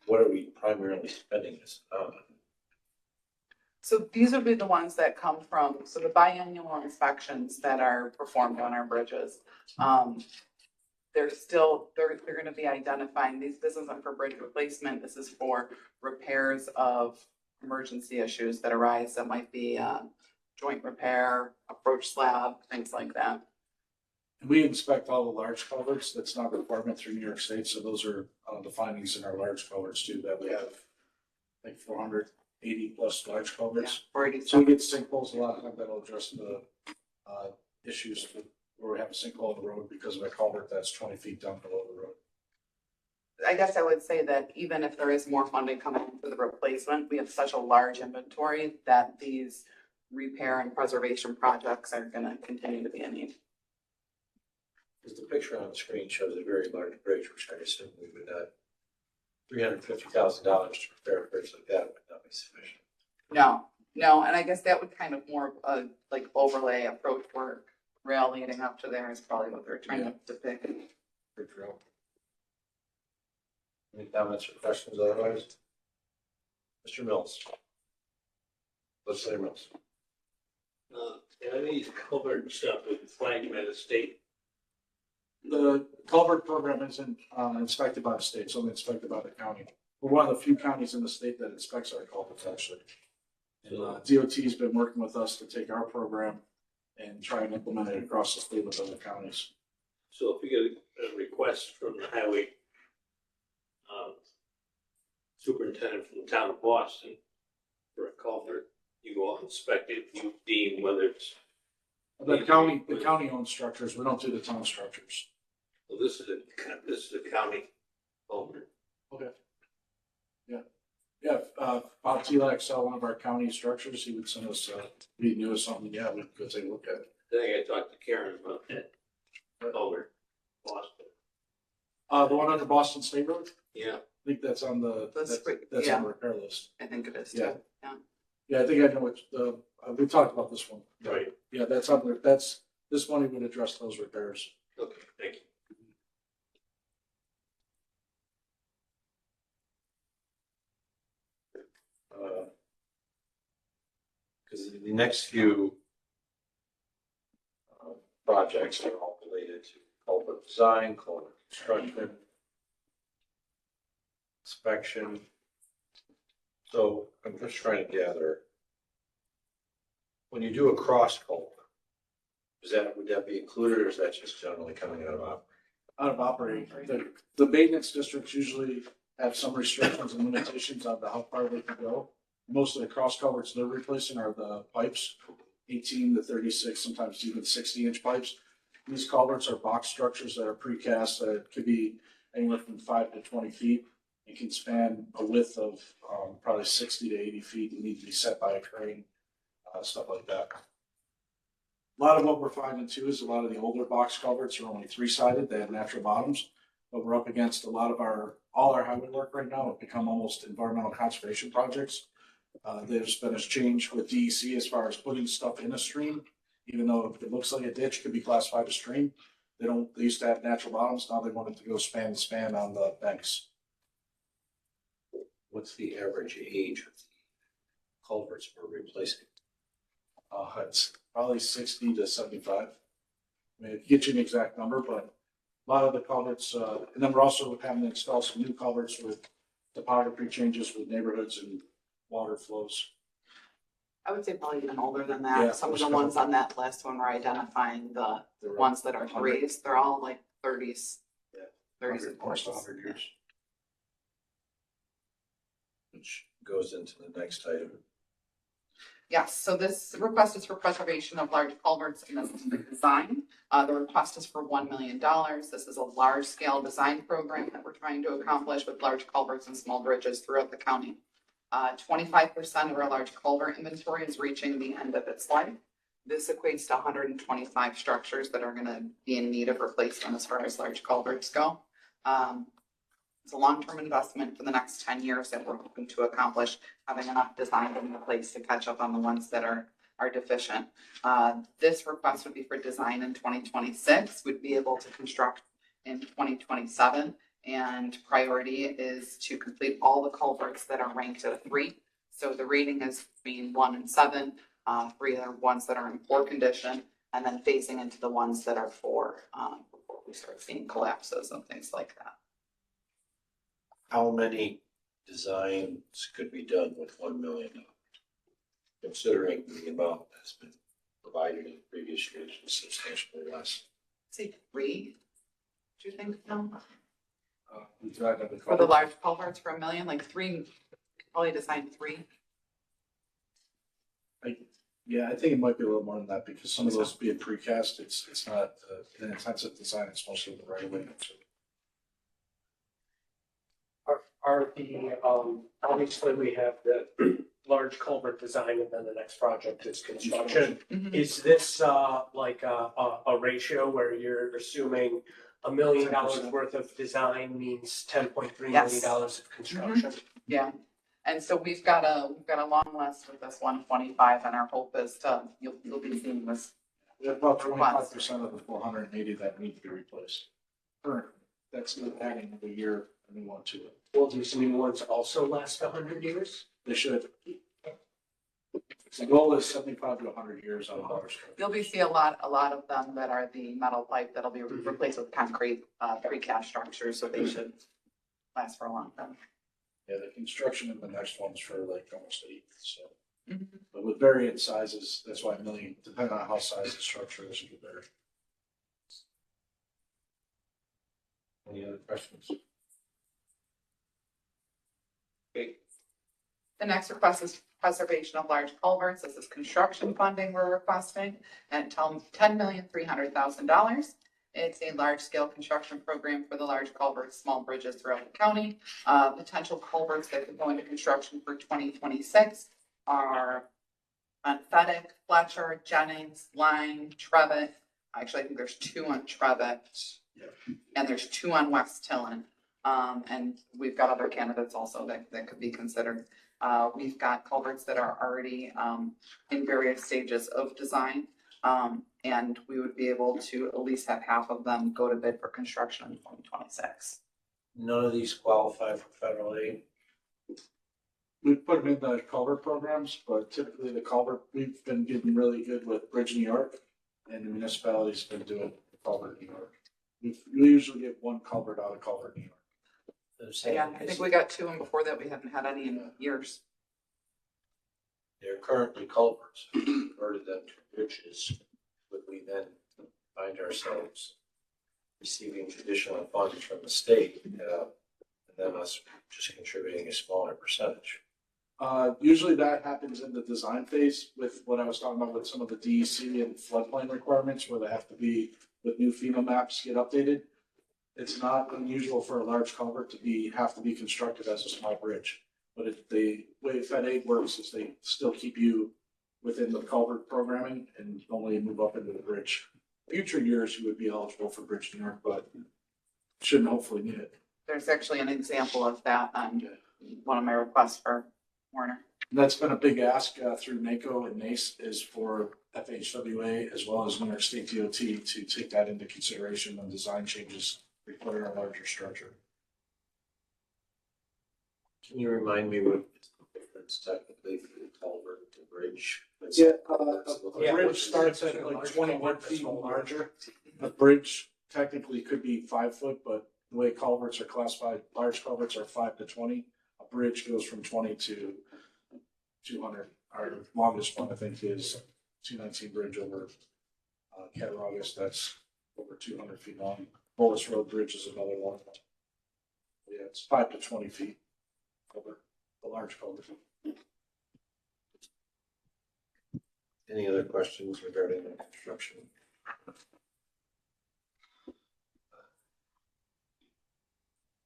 S1: what are we primarily spending this on?
S4: So these would be the ones that come from, so the biannual inspections that are performed on our bridges. They're gonna be identifying these, this isn't for bridge replacement, this is for repairs of emergency issues that arise that might be joint repair, approach slab, things like that.
S5: And we inspect all the large culverts. That's not a requirement through New York State, so those are the findings in our large culverts too, that we have, I think, 480 plus large culverts.
S4: Already,
S5: So we get sinkholes a lot of times that'll address the issues where we have a sinkhole in the road because of a culvert that's 20 feet down below the road.
S4: I guess I would say that even if there is more funding coming for the replacement, we have such a large inventory that these repair and preservation projects are gonna continue to be a need.
S1: Because the picture on the screen shows a very large bridge, which I assume we would not, $350,000 to repair a bridge like that would not be sufficient.
S4: No, and I guess that would kind of more like overlay approach work, rail leading up to there is probably what they're trying to depict.
S1: Bridge road. Any comments or questions otherwise? Mr. Mills. Legislator Mills.
S10: And I need culvert stuff with flagged by the state.
S5: The culvert program isn't inspected by the state, it's only inspected by the county. We're one of the few counties in the state that inspects our culverts actually. And DOT's been working with us to take our program and try and implement it across the state with other counties.
S10: So if we get a request from the highway superintendent from the town of Boston for a culvert, you go out and inspect it, you deem whether it's.
S5: The county owns structures, we don't do the town structures.
S10: Well, this is a county culvert.
S5: Okay. Yeah, Bob Telak saw one of our county structures, he would send us, he knew of something, yeah, we'd go take a look at it.
S10: Then I gotta talk to Karen about that culvert, Boston.
S5: The one on the Boston State Road,
S10: Yeah,
S5: I think that's on the,
S4: That's
S5: that's
S4: yeah.
S5: on the repair list.
S4: I think it is
S5: Yeah.
S4: too, yeah.
S5: Yeah, I think I know what, we talked about this one.
S10: right,
S5: Yeah, that's on there, this money would address those repairs.
S10: okay, thank you.
S1: Because the next few projects are all related to culvert design, culvert construction, inspection. So I'm just trying to gather, when you do a cross culvert, would that be included or is that just generally coming out of
S5: Operating. The maintenance districts usually have some restrictions and limitations on how far they can go. Most of the cross culverts they're replacing are the pipes, 18 to 36, sometimes even 60-inch pipes. These culverts are box structures that are precast that could be anywhere from 5 to 20 feet. It can span a width of probably 60 to 80 feet and need to be set by a crane, stuff like that. A lot of what we're finding too is a lot of the older box culverts are only 3-sided, they have natural bottoms. but we're up against a lot of all our highway work right now have become almost environmental conservation projects. There's been a change with DEC as far as putting stuff in a stream, even though it looks like a ditch could be classified as stream. They used to have natural bottoms, now they want it to go span to span on the banks.
S1: What's the average age of the culverts we're replacing?
S5: It's probably 60 to 75. I mean, I can get you an exact number, but a lot of the culverts, and then we're also having to install some new culverts with topography changes with neighborhoods and water flows.
S4: I would say probably even older than
S5: Yeah,
S4: that. Some of the
S5: first
S4: ones
S5: couple.
S4: on that list when we're identifying the
S5: They're
S4: ones that are
S5: 100.
S4: threes, they're all like thirties.
S5: Yeah.
S4: 30s and
S5: 100, close to
S4: 40s.
S5: 100 years.
S1: Which goes into the next item.
S4: Yes, so this request is for preservation of large culverts in the design. The request is for $1 million. This is a large-scale design program that we're trying to accomplish with large culverts and small bridges throughout the county. 25% of our large culvert inventory is reaching the end of its life. This equates to 125 structures that are gonna be in need of replacement as far as large culverts go. It's a long-term investment for the next 10 years that we're hoping to accomplish, having enough design in place to catch up on the ones that are deficient. This request would be for design in 2026. We'd be able to construct in 2027. And priority is to complete all the culverts that are ranked at a 3. So the rating is between 1 and 7. 3 are ones that are in poor condition, and then phasing into the ones that are 4 before we start seeing collapses and things like that.
S1: How many designs could be done with $1 million? Considering the amount that's been provided in previous years was substantially less.
S4: Say 3, do you think, no?
S5: We tried to
S4: For the large culverts for $1 million, like 3, probably design 3.
S5: Yeah, I think it might be a little more than that because some of those being precast, it's not an intensive design, it's mostly the right way.
S2: Are the, obviously we have the large culvert design and then the next project is construction. Is this, like a ratio where you're assuming $1 million
S5: 10%.
S2: worth of design means $10.3 million
S4: Yes.
S2: of construction?
S4: Yeah, and so we've got a long list with this 125, and our hope is you'll be seeing this.
S5: We have about 25% of the 480 that need to be replaced. Currently, that's not adding a year, a new one to it.
S2: Will these new ones also last 100 years?
S5: They should. The goal is 75 to 100 years on water structure.
S4: You'll be seeing a lot of them that are the metal pipe that'll be replaced with concrete precast structures, so they should last for a long time.
S5: Yeah, the construction of the next one's for like almost 8, so.
S4: Mhm.
S5: But with variant sizes, that's why $1 million, depending on how size the structure is, will vary.
S1: Any other questions? Okay,
S4: The next request is preservation of large culverts. This is construction funding we're requesting at $10,300,000. It's a large-scale construction program for the large culverts, small bridges throughout the county. Potential culverts that could go into construction for 2026 are on Fedek, Fletcher, Jennings, Line, Trevitt. Actually, I think there's 2 on Trevitt, and there's 2 on West Tillin. And we've got other candidates also that could be considered. We've got culverts that are already in various stages of design. And we would be able to at least have half of them go to bid for construction in 2026.
S1: none of these qualify for federal aid.
S5: We put them in the culvert programs, but typically the culvert, we've been getting really good with Bridge New York, and the municipality's been doing culvert New York. We usually get 1 culvert out of culvert New York.
S4: Yeah, I think we got 2, and before that we haven't had any in years.
S1: They're currently culverts, converted them to bridges, would we then find ourselves receiving additional funds from the state, and then us just contributing a smaller percentage?
S5: Usually that happens in the design phase with what I was talking about with some of the DEC and floodplain requirements where they have to be, with new FEMA maps get updated. It's not unusual for a large culvert to have to be constructed as a small bridge. But the way Fed Aid works is they still keep you within the culvert programming and only move up into the bridge. Future years, you would be eligible for Bridge New York, but shouldn't hopefully need it.
S4: There's actually an example of that on one of my requests for Warner.
S5: That's been a big ask through NACO and NACE is for FHWA as well as New York State DOT to take that into consideration when design changes require a larger structure.
S1: Can you remind me what the difference technically for the culvert to bridge?
S5: A bridge starts at like 21 feet larger. A bridge technically could be 5 foot, but the way culverts are classified, large culverts are 5 to 20. A bridge goes from 20 to 200. Our longest one, I think, is 219 bridge over Cattaraugus. That's over 200 feet long. Bolus Road Bridge is another one. Yeah, it's 5 to 20 feet over the large culvert.
S1: Any other questions regarding the construction?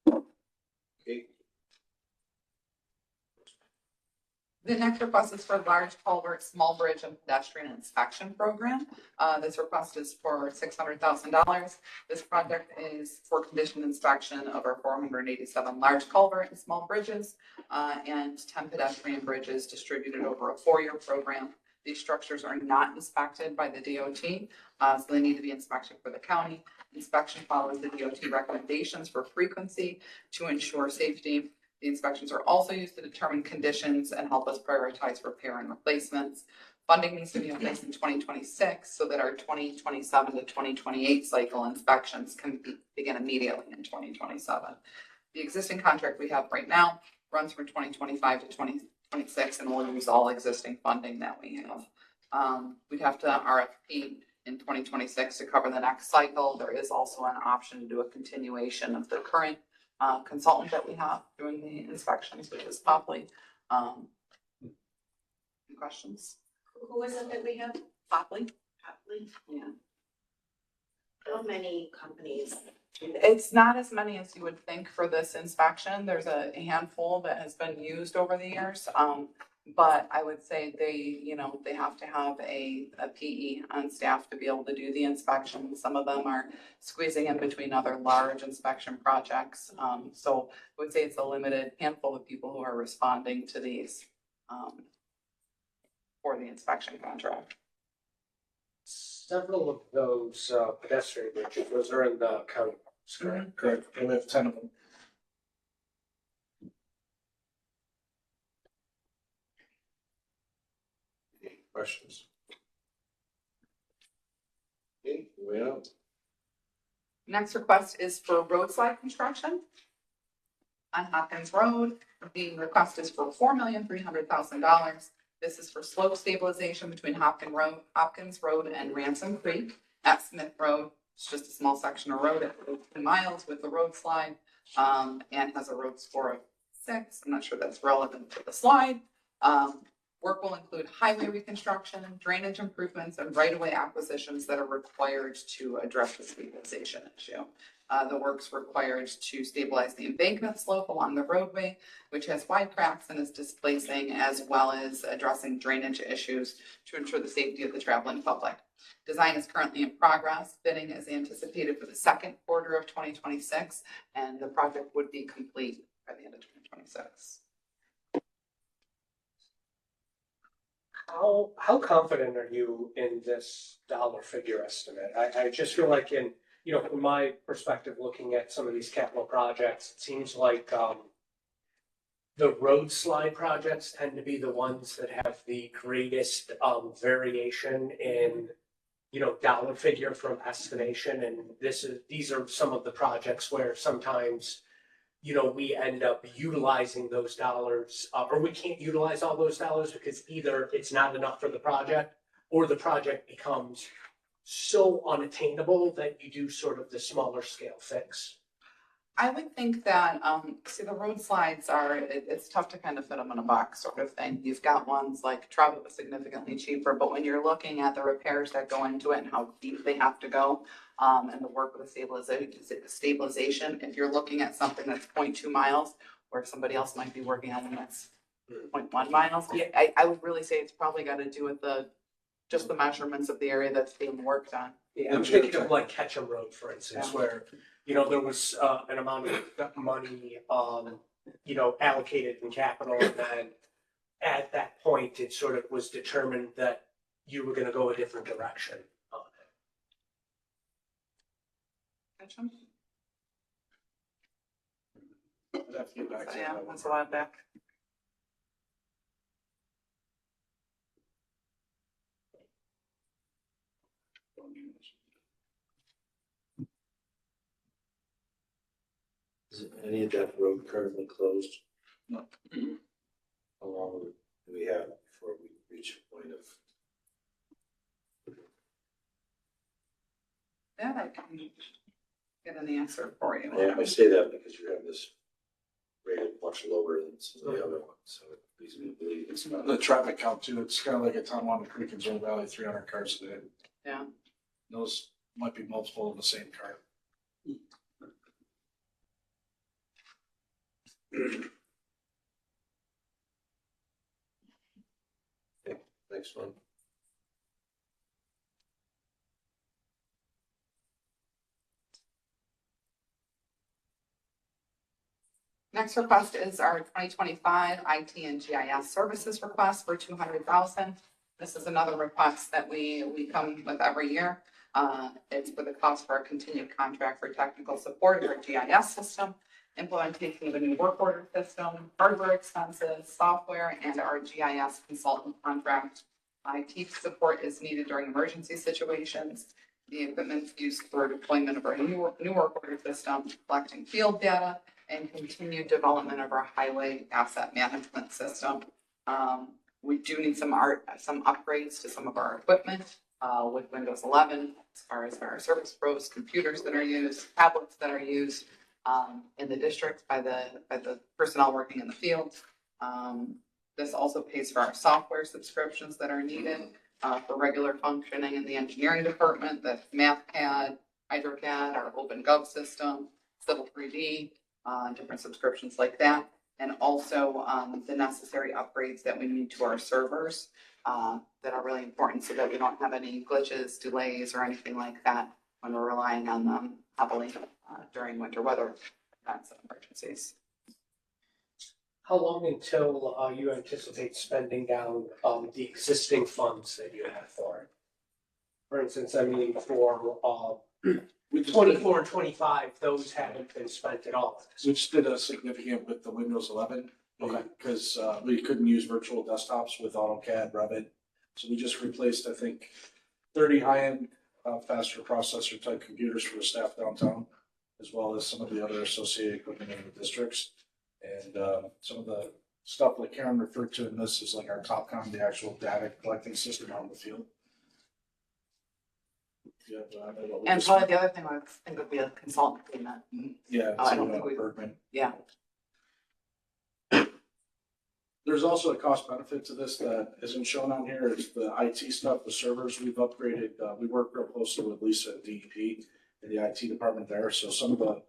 S1: Okay.
S4: The next request is for large culvert, small bridge and pedestrian inspection program. This request is for $600,000. This project is for condition inspection of our 487 large culvert and small bridges and 10 pedestrian bridges distributed over a 4-year program. These structures are not inspected by the DOT, so they need to be inspected for the county. Inspection follows the DOT recommendations for frequency to ensure safety. The inspections are also used to determine conditions and help us prioritize repair and replacements. Funding needs to be in place in 2026 so that our 2027 to 2028 cycle inspections can begin immediately in 2027. The existing contract we have right now runs from 2025 to 2026 and we'll use all existing funding that we have. We'd have to RFP in 2026 to cover the next cycle. There is also an option to do a continuation of the current consultant that we have doing the inspections, which is Popley. Any questions?
S11: Who is it that we have?
S4: Popley?
S11: Happily.
S4: Yeah.
S11: How many companies?
S4: It's not as many as you would think for this inspection. There's a handful that has been used over the years. But I would say they have to have a PE on staff to be able to do the inspection. Some of them are squeezing in between other large inspection projects. So I would say it's a limited handful of people who are responding to these for the inspection contract.
S2: Several of those pedestrian bridges, those are in the county. Correct.
S5: Correct. We have 10 of them.
S1: Any questions? Okay, well,
S4: Next request is for roadslide construction on Hopkins Road. The request is for $4,300,000. This is for slope stabilization between Hopkins Road and Ransom Creek at Smith Road. It's just a small section of road at 2 miles with a road slide and has a road score of 6. I'm not sure that's relevant to the slide. Work will include highway reconstruction, drainage improvements, and right-of-way acquisitions that are required to address the stabilization issue. The work's required to stabilize the embankment slope along the roadway, which has wide cracks and is displacing, as well as addressing drainage issues to ensure the safety of the traveling public. Design is currently in progress. Bidding is anticipated for the second quarter of 2026, and the project would be complete by the end of 2026.
S2: How confident are you in this dollar figure estimate? I just feel like from my perspective, looking at some of these capital projects, it seems like the road slide projects tend to be the ones that have the greatest variation in dollar figure from estimation. And these are some of the projects where sometimes we end up utilizing those dollars, or we can't utilize all those dollars because either it's not enough for the project or the project becomes so unattainable that you do sort of the smaller scale fix.
S4: I would think that, the road slides it's tough to kind of fit them in a box sort of thing. You've got ones like Travel was significantly cheaper, but when you're looking at the repairs that go into it and how deep they have to go, and the work with the stabilization, if you're looking at something that's 0.2 miles, where somebody else might be working on one that's 0.1 miles, I would really say it's probably got to do with just the measurements of the area that's being worked on.
S2: Yeah, I'm thinking of like Ketchum Road, for instance, where there was, an amount of money, allocated in capital, and then at that point, it sort of was determined that you were gonna go a different direction on it.
S4: Gotcha.
S5: I'd have to get back to
S4: Yeah,
S5: that one.
S4: that's a lot back.
S1: Is any of that road currently closed?
S5: No.
S1: How long do we have before we reach a point of?
S4: Yeah, I can get an answer for you.
S1: Yeah, I say that because you have this rated much lower than some of the other ones, so it leads me to believe it's not.
S5: The traffic count too, it's kind of like a Tonawanda Creek in Zoe Valley, 300 cars a day.
S4: Yeah.
S5: Those might be multiple of the same car.
S1: Okay, next one.
S4: Next request is our 2025 IT and GIS services request for $200,000. This is another request that we come with every year. It's for the cost for a continued contract for technical support of our GIS system, implementation of a new work order system, hardware expenses, software, and our GIS consultant contract. IT support is needed during emergency situations. The equipment used for deployment of our new work order system, collecting field data, and continued development of our highway asset management system. We do need some upgrades to some of our equipment with Windows 11, as far as our service pros, computers that are used, tablets that are used in the district by the personnel working in the field. This also pays for our software subscriptions that are needed for regular functioning in the engineering department, the MathCAD, HydroCAD, our OpenGov system, Civil 3D, different subscriptions like that, and also the necessary upgrades that we need to our servers that are really important so that we don't have any glitches, delays, or anything like that when we're relying on them heavily during winter weather events and emergencies.
S2: How long until, you anticipate spending down, the existing funds that you have for it? For instance, I mean, for,
S5: We just
S2: 24 and 25, those haven't been spent at all.
S5: We just did a significant with the Windows 11.
S2: Okay.
S5: Because we couldn't use virtual desktops with AutoCAD, Revit. So we just replaced, I think, 30 high-end faster processor type computers for the staff downtown, as well as some of the other associated equipment in the districts. And some of the stuff like Karen referred to in this is like our TopCom, the actual data collecting system out in the field. Yeah, what we
S4: And
S5: just-
S4: probably the other thing I think would be a consultant payment.
S5: Yeah,
S4: I don't
S5: so,
S4: think we-
S5: Bergman.
S4: Yeah.
S5: There's also a cost benefit to this that isn't shown on here. It's the IT stuff, the servers we've upgraded. We work real closely with Lisa at DEP in the IT department there. So some of the,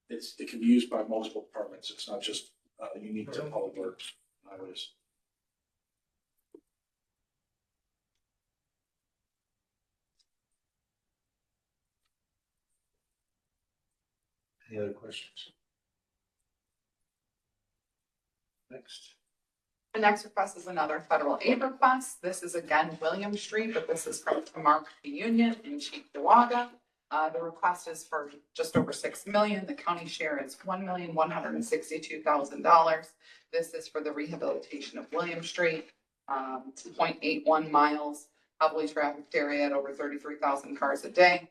S5: it can be used by multiple departments. It's not just unique to public works highways.
S1: Any other questions? Next.
S4: The next request is another federal aid request. This is again William Street, but this is from Mark Union in Cheektowaga. The request is for just over $6 million. The county share is $1,162,000. This is for the rehabilitation of William Street, 0.81 miles, heavily trafficked area at over 33,000 cars a day,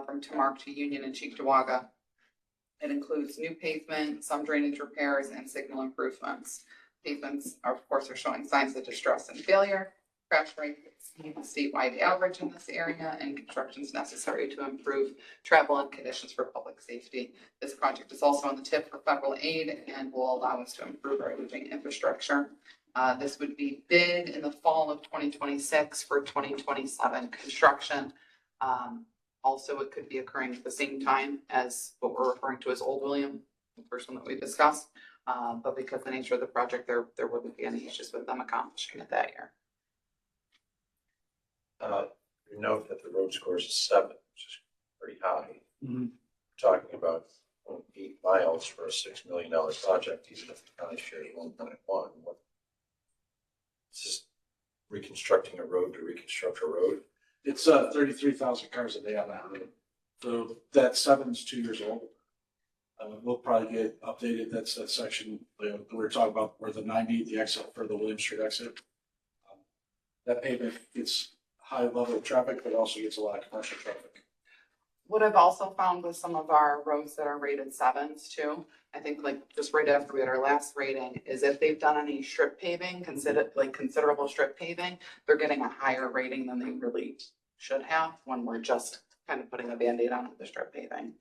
S4: from Tamark to Union and Cheektowaga. It includes new pavement, some drainage repairs, and signal improvements. Pavements, of course, are showing signs of distress and failure. Crash rates exceed the statewide average in this area, and construction is necessary to improve travel and conditions for public safety. This project is also on the tip for federal aid and will allow us to improve our aging infrastructure. This would be bid in the fall of 2026 for 2027 construction. Also, it could be occurring at the same time as what we're referring to as Old William, the first one that we discussed. But because of the nature of the project, there wouldn't be any issues with them accomplishing it that year.
S1: You note that the road score is 7, which is pretty high.
S5: Mhm.
S1: Talking about 8 miles for a $6 million project, even if the county shares 1.1. It's just reconstructing a road to reconstruct a road.
S5: It's 33,000 cars a day on that road. So that 7's 2 years old. We'll probably get updated. That's that section we were talking about where the 90, the exit for the William Street exit. That pavement gets high level of traffic, but also gets a lot of commercial traffic.
S4: What I've also found with some of our roads that are rated 7s too, I think like just right after we had our last rating, is if they've done any strip paving, considerable strip paving, they're getting a higher rating than they really should have when we're just kind of putting a Band-Aid on the strip paving.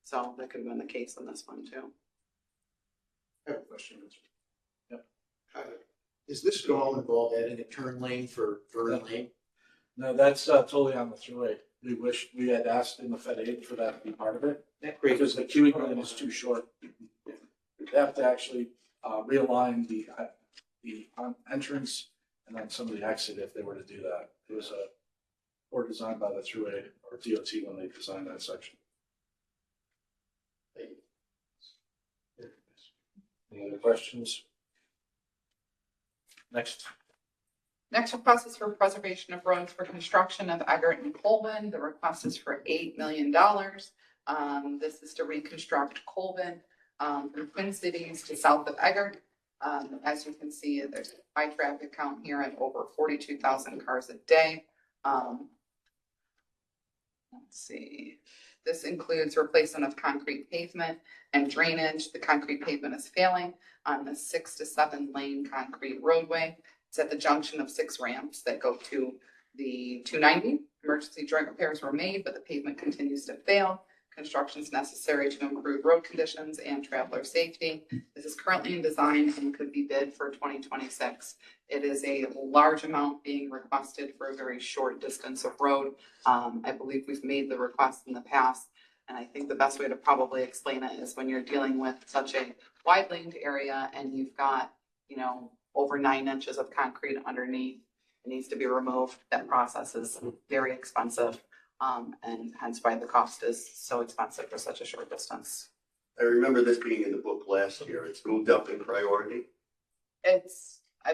S4: So that could have been the case in this one too.
S5: I have a question. Yep.
S7: Is this at all involved adding a turn lane for Vernon Lane?
S5: No, that's totally on the thruway. We wish we had asked in the Fed aid for that to be part of it. Because the queuing lane is too short. They have to actually realign the entrance and then some of the exit if they were to do that. It was a poor design by the thruway or DOT when they designed that section.
S1: Any other questions? Next.
S4: Next request is for preservation of roads for construction of Eggert and Colvin. The request is for $8 million. This is to reconstruct Colvin from Twin Cities to south of Eggert. As you can see, there's a high traffic count here at over 42,000 cars a day. Let's see. This includes replacement of concrete pavement and drainage. The concrete pavement is failing on the 6 to 7 lane concrete roadway. It's at the junction of 6 ramps that go to the 290. Emergency joint repairs were made, but the pavement continues to fail. Construction is necessary to improve road conditions and traveler safety. This is currently in design and could be bid for 2026. It is a large amount being requested for a very short distance of road. I believe we've made the request in the past, and I think the best way to probably explain it is when you're dealing with such a wide laned area and you've got, over 9 inches of concrete underneath, it needs to be removed. That process is very expensive. And hence why the cost is so expensive for such a short distance.
S3: I remember this being in the book last year. It's moved up in priority.
S4: I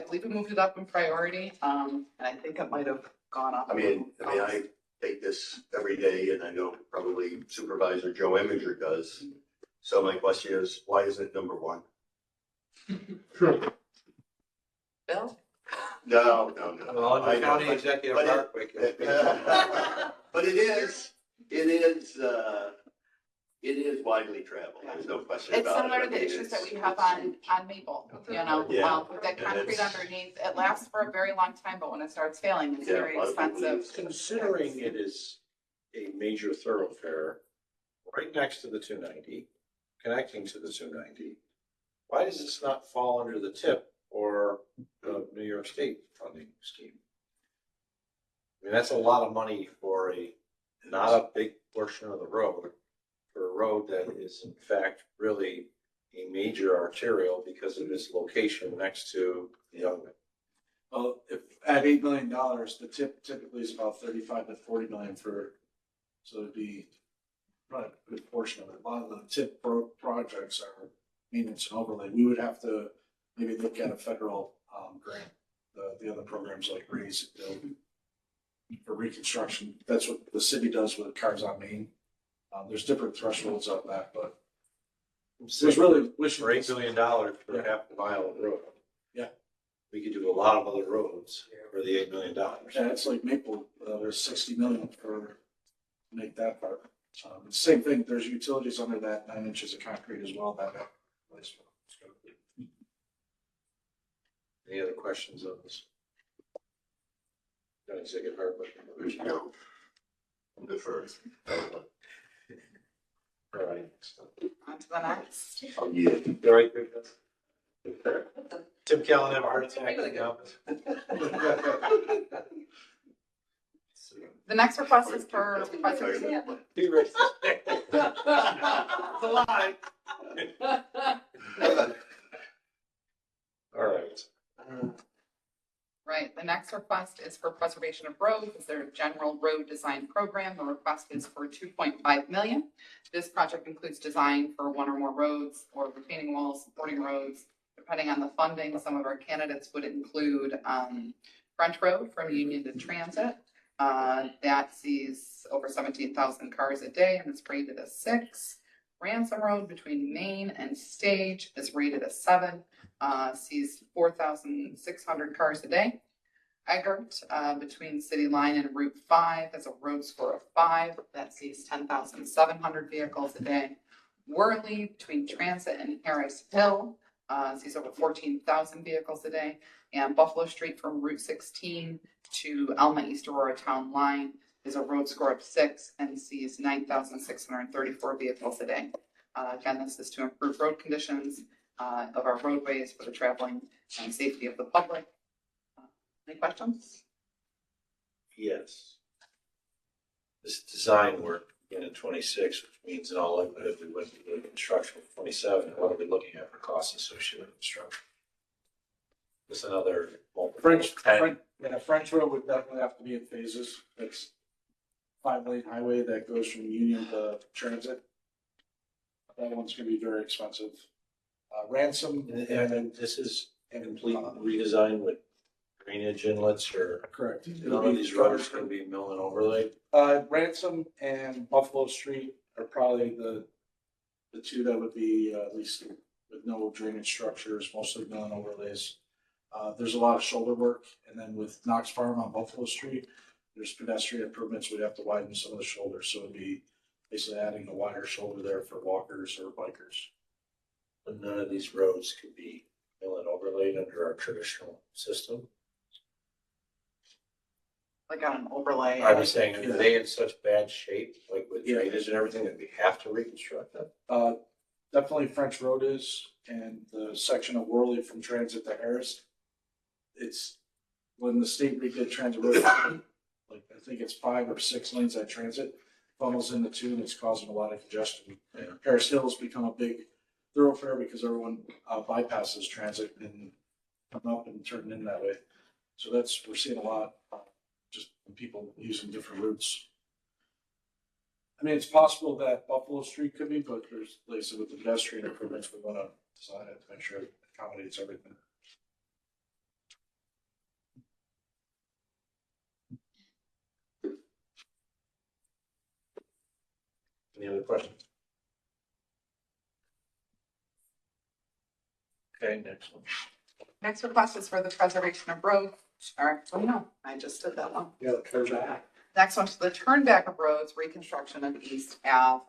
S4: believe we moved it up in priority, and I think it might have gone up.
S3: I take this every day, and I know probably Supervisor Joe Eminger does. So my question is, why isn't it number 1?
S4: Bill?
S3: No.
S9: Well,
S3: I
S9: the
S3: know,
S9: county
S3: but-
S9: executive
S3: but
S9: Hardwick.
S3: But it is widely traveled. There's no question
S4: It's
S3: about it.
S4: similar to the issues that we have on Maple,
S3: Yeah.
S4: with that
S3: And
S4: concrete
S3: it's-
S4: underneath. It lasts for a very long time, but when it starts failing, it's
S3: Yeah,
S4: very
S3: a lot of people
S4: expensive.
S1: Considering it is a major thoroughfare right next to the 290, connecting to the 290, why does this not fall under the TIP or the New York State funding scheme? I mean, that's a lot of money for not a big portion of the road, for a road that is in fact really a major arterial because of its location next to the other.
S5: Well, if at $8 million, the tip typically is about 35 to 40 million so it'd be probably a good portion of it. A lot of the tip projects are maintenance and overlay. We would have to maybe look at a federal grant, the other programs like Raise and Build for reconstruction. That's what the city does with Cars on Main. There's different thresholds on that, but it was really wishing
S1: For $8 million for
S5: Yeah.
S1: half a mile of road.
S5: Yeah.
S1: We could do a lot of other roads for the $8 million.
S5: Yeah, it's like Maple, there's 60 million to make that part. Same thing, there's utilities under that 9 inches of concrete as well, that place.
S1: Any other questions on this? County Executive Hardwick.
S3: No. Defer.
S1: All right.
S4: On to the next.
S3: Oh, yeah.
S1: You all right, Chris? Tim Kellyn have a heart attack in the office.
S4: The next request is for preservation.
S1: He raised his hand. It's a lie. All right.
S4: Right, the next request is for preservation of roads. It's their general road design program. The request is for 2.5 million. This project includes design for one or more roads or retaining walls, supporting roads. Depending on the funding, some of our candidates would include French Road from Union to Transit. That sees over 17,000 cars a day and is rated a 6. Ransom Road between Main and Stage is rated a 7, sees 4,600 cars a day. Eggert, between City Line and Route 5 has a road score of 5. That sees 10,700 vehicles a day. Worley, between Transit and Harris Hill, sees over 14,000 vehicles a day. And Buffalo Street from Route 16 to Alma East Aurora Town Line is a road score of 6 and sees 9,634 vehicles a day. Again, this is to improve road conditions of our roadways for the traveling and safety of the public. Any questions?
S1: Yes. This design work began in 26, which means in all likelihood we wouldn't be doing construction for 27. What are we looking at for costs associated with construction? Just another
S5: French Road would definitely have to be in phases. It's 5-lane highway that goes from Union to Transit. That one's gonna be very expensive. Ransom
S1: And this is a complete redesign with drainage inlets, or
S5: correct.
S1: none of these roads can be mill and overlaid?
S5: Ransom and Buffalo Street are probably the two that would be at least with no drainage structures, mostly mill and overlays. There's a lot of shoulder work, and then with Knox Farm on Buffalo Street, there's pedestrian improvements. We'd have to widen some of the shoulders, so it'd be basically adding a wider shoulder there for walkers or bikers.
S1: But none of these roads could be mill and overlaid under our traditional system.
S4: Like on an overlay.
S1: I was saying, are they in such bad shape, like with drainage and everything, that we have to reconstruct them?
S5: Definitely French Road is, and the section of Worley from Transit to Harris. It's when the state redid Transit Road, like I think it's 5 or 6 lanes at Transit, funnels into 2, and it's causing a lot of congestion.
S1: Yeah.
S5: Harris Hill's become a big thoroughfare because everyone bypasses Transit and come up and turn in that way. So we're seeing a lot, just people using different routes. I mean, it's possible that Buffalo Street could be, but there's, like I said, with the pedestrian improvements, we want to design it to make sure it accommodates everything.
S1: Any other questions? Okay, next one.
S4: Next request is for the preservation of roads. Actually, no, I just did that one.
S2: Yeah, turn back.
S4: Next one is the turnback of roads, reconstruction of East Ave.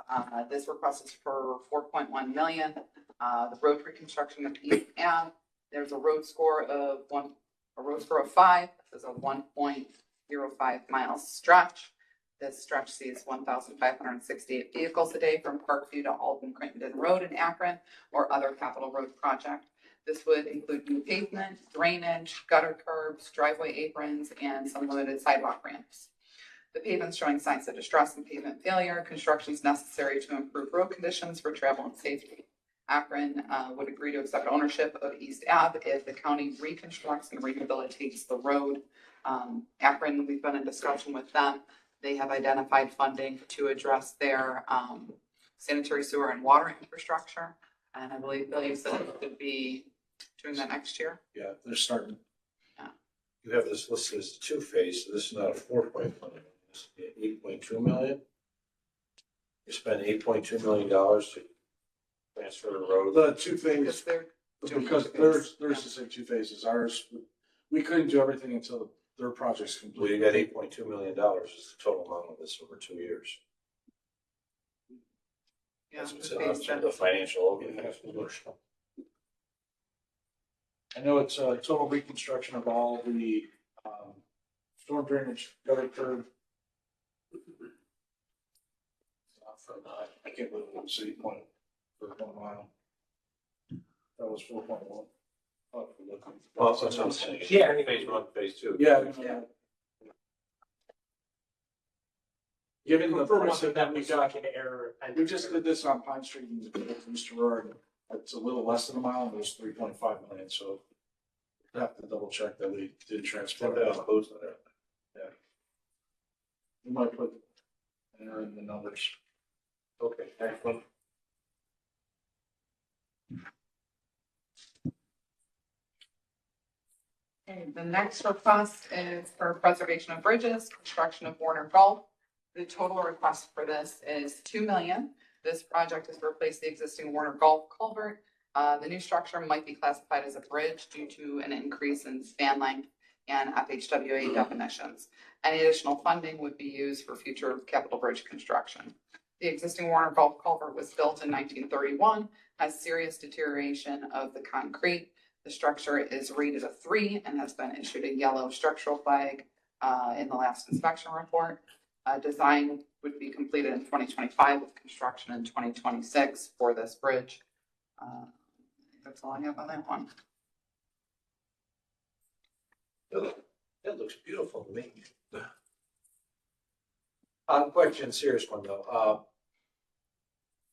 S4: This request is for 4.1 million. The road reconstruction of East Ave, there's a road score of 5. This is a 1.05 mile stretch. This stretch sees 1,568 vehicles a day from Parkview to Alden Crittenden Road in Akron or other capital road project. This would include new pavement, drainage, gutter curbs, driveway aprons, and some limited sidewalk ramps. The pavement's showing signs of distress and pavement failure. Construction is necessary to improve road conditions for travel and safety. Akron would agree to accept ownership of East Ave if the county reconstructs and rehabilitates the road. Akron, we've been in discussion with them. They have identified funding to address their sanitary sewer and water infrastructure. And I believe Bill, you said it could be doing that next year.
S5: Yeah, they're starting.
S1: You have this listed as a 2-phase, so this is not a 4.1 million, this is 8.2 million. You spend $8.2 million to transfer the road.
S5: The 2 phase,
S4: Because they're
S5: because there's the same 2 phases. Ours, we couldn't do everything until their project's
S1: Well,
S5: complete.
S1: you got $8.2 million is the total amount of this over 2 years.
S4: yeah,
S1: That's what's in the financial overview.
S5: I know it's a total reconstruction of all the storm drainage, gutter curb. I can't believe it was City Point for 1 mile. That was 4.1.
S1: Well, that's what I'm saying.
S2: Yeah.
S1: Phase 1, phase 2.
S5: Yeah.
S4: Yeah.
S5: Given the
S2: For
S5: price
S2: one,
S5: that we
S2: was
S5: got,
S2: like an error. And
S5: we just did this on Pine Street in Mr. Roar. It's a little less than a mile, and it was 3.5 million, so I have to double check that we did transport
S1: That
S5: it.
S1: includes that.
S5: We might put an error in the numbers.
S1: Okay. Next one.
S4: Okay, the next request is for preservation of bridges, construction of Warner Gulf. The total request for this is 2 million. This project is to replace the existing Warner Gulf culvert. The new structure might be classified as a bridge due to an increase in span length and FHWA definitions. Any additional funding would be used for future capital bridge construction. The existing Warner Gulf culvert was built in 1931, has serious deterioration of the concrete. The structure is rated a 3 and has been issued a yellow structural flag in the last inspection report. Design would be completed in 2025 with construction in 2026 for this bridge. That's all I have on that one.
S1: That looks beautiful to me. Question, serious one though.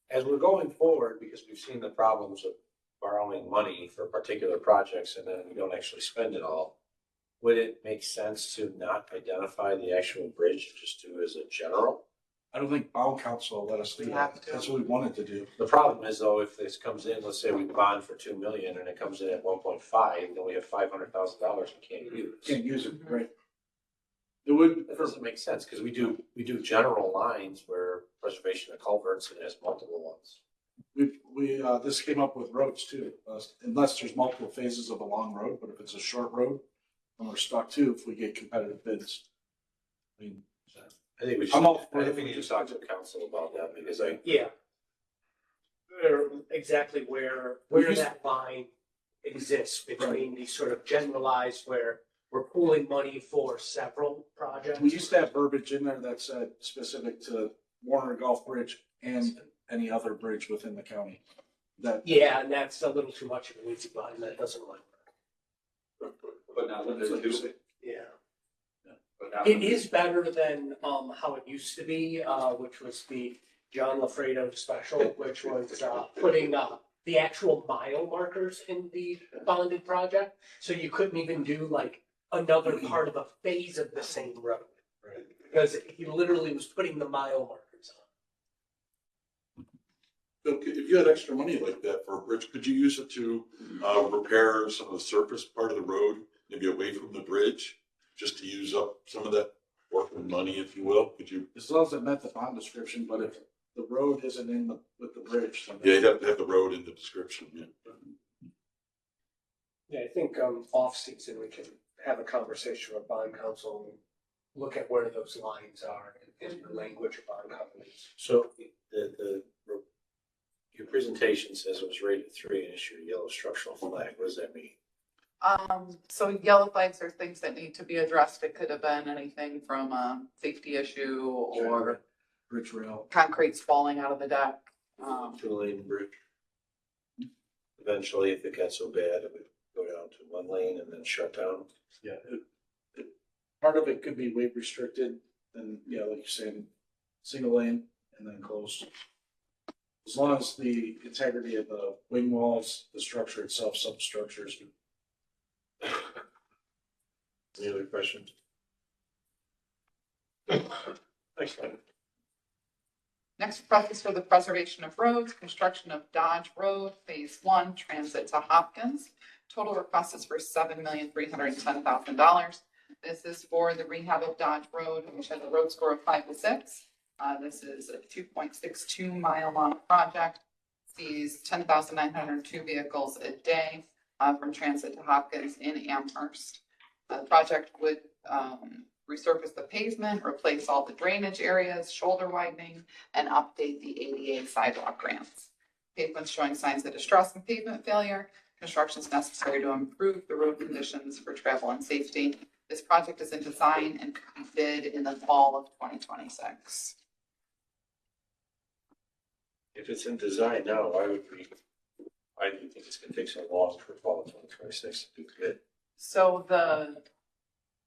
S1: As we're going forward, because we've seen the problems of borrowing money for particular projects and then we don't actually spend it all, would it make sense to not identify the actual bridge, just do as a general?
S5: I don't think bond council will let us do
S4: We
S5: that.
S4: have to.
S5: That's what we wanted to do.
S1: The problem is though, if this comes in, let's say we bond for 2 million and it comes in at 1.5, then we have $500,000 we can't use.
S5: Can't use it, right? It would,
S1: That doesn't make sense, because we do general lines where preservation of culverts and has multiple ones.
S5: this came up with roads too, unless there's multiple phases of a long road, but if it's a short road, then we're stuck too if we get competitive bids. I mean,
S1: I think we should,
S5: I'm all for
S1: I
S5: it.
S1: think we need to talk to council about that, because
S2: Yeah. Or exactly where that line exists between these sort of generalized where we're pooling money for several projects.
S5: we used to have verbiage in there that said specific to Warner Gulf Bridge and any other bridge within the county. That,
S2: Yeah, and that's a little too much of an easy line, that doesn't work.
S10: But not limited to.
S2: Yeah.
S10: But not
S2: It is better than how it used to be, which was the John Lafredo special, which was putting the actual mile markers in the bonded project. So you couldn't even do like another part of a phase of the same road.
S1: Right.
S2: Because he literally was putting the mile markers on.
S6: Bill, if you had extra money like that for a bridge, could you use it to repair some of the surface part of the road, maybe away from the bridge, just to use up some of that working money, if you will? Could you?
S5: as long as it met the bond description, but if the road isn't in with the bridge, then
S6: Yeah, you'd have to have the road in the description. Yeah.
S2: Yeah, I think off season we can have a conversation with bond council and look at where those lines are in the language of bond companies.
S1: So your presentation says it was rated 3 and issued a yellow structural flag. What does that mean?
S4: So yellow flags are things that need to be addressed. It could have been anything from a safety issue or
S5: bridge rail.
S4: concrete's falling out of the deck.
S1: 2-lane bridge. Eventually, if it got so bad, it would go down to 1 lane and then shut down.
S5: Yeah, part of it could be weight restricted, and yeah, like you're saying, single lane and then closed. As long as the integrity of the wing walls, the structure itself, substructures.
S1: Any other questions? Excellent.
S4: Next request is for the preservation of roads, construction of Dodge Road, Phase 1, transit to Hopkins. Total request is for $7,310,000. This is for the rehab of Dodge Road, which has a road score of 5 to 6. This is a 2.62 mile long project. Sees 10,902 vehicles a day from transit to Hopkins in Amherst. The project would resurface the pavement, replace all the drainage areas, shoulder widening, and update the ADA sidewalk ramps. Pavements showing signs of distress and pavement failure. Construction is necessary to improve the road conditions for travel and safety. This project is in design and could be bid in the fall of 2026.
S1: If it's in design now, why do you think it's gonna take so long for fall of 2026 to do good?
S4: So the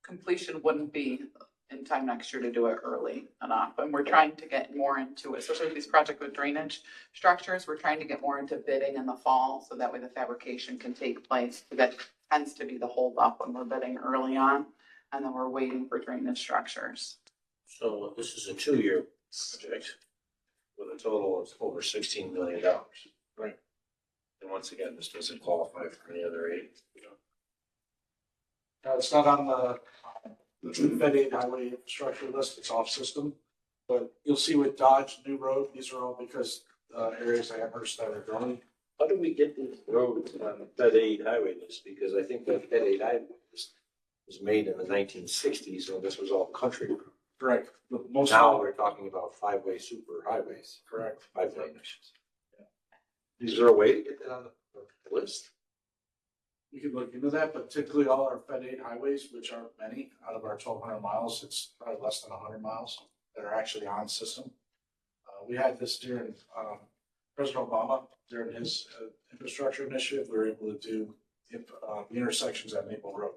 S4: completion wouldn't be in time next year to do it early enough. And we're trying to get more into it, especially with these projects with drainage structures. We're trying to get more into bidding in the fall so that way the fabrication can take place. That tends to be the holdup when we're bidding early on. And then we're waiting for drainage structures.
S1: So this is a 2-year project. with a total of over $16 million.
S5: Right.
S1: And once again, this doesn't qualify for any other aid.
S5: It's not on the Fed Aid highway infrastructure list, it's off system. But you'll see with Dodge, New Road, these are all because areas of Amherst that are growing.
S1: How do we get these roads on the Fed Aid highway list? Because I think the Fed Aid highway list was made in the 1960s, so this was all country.
S5: Correct. But most
S1: Now
S5: of
S1: we're talking about five-way super highways.
S5: correct.
S1: 5 lane. Is there a way to get that on the list?
S5: We could look into that, but typically all our Fed Aid highways, which aren't many, out of our 1,200 miles, it's probably less than 100 miles that are actually on system. We had this during President Obama, during his infrastructure initiative, we were able to do the intersections at Maple Road.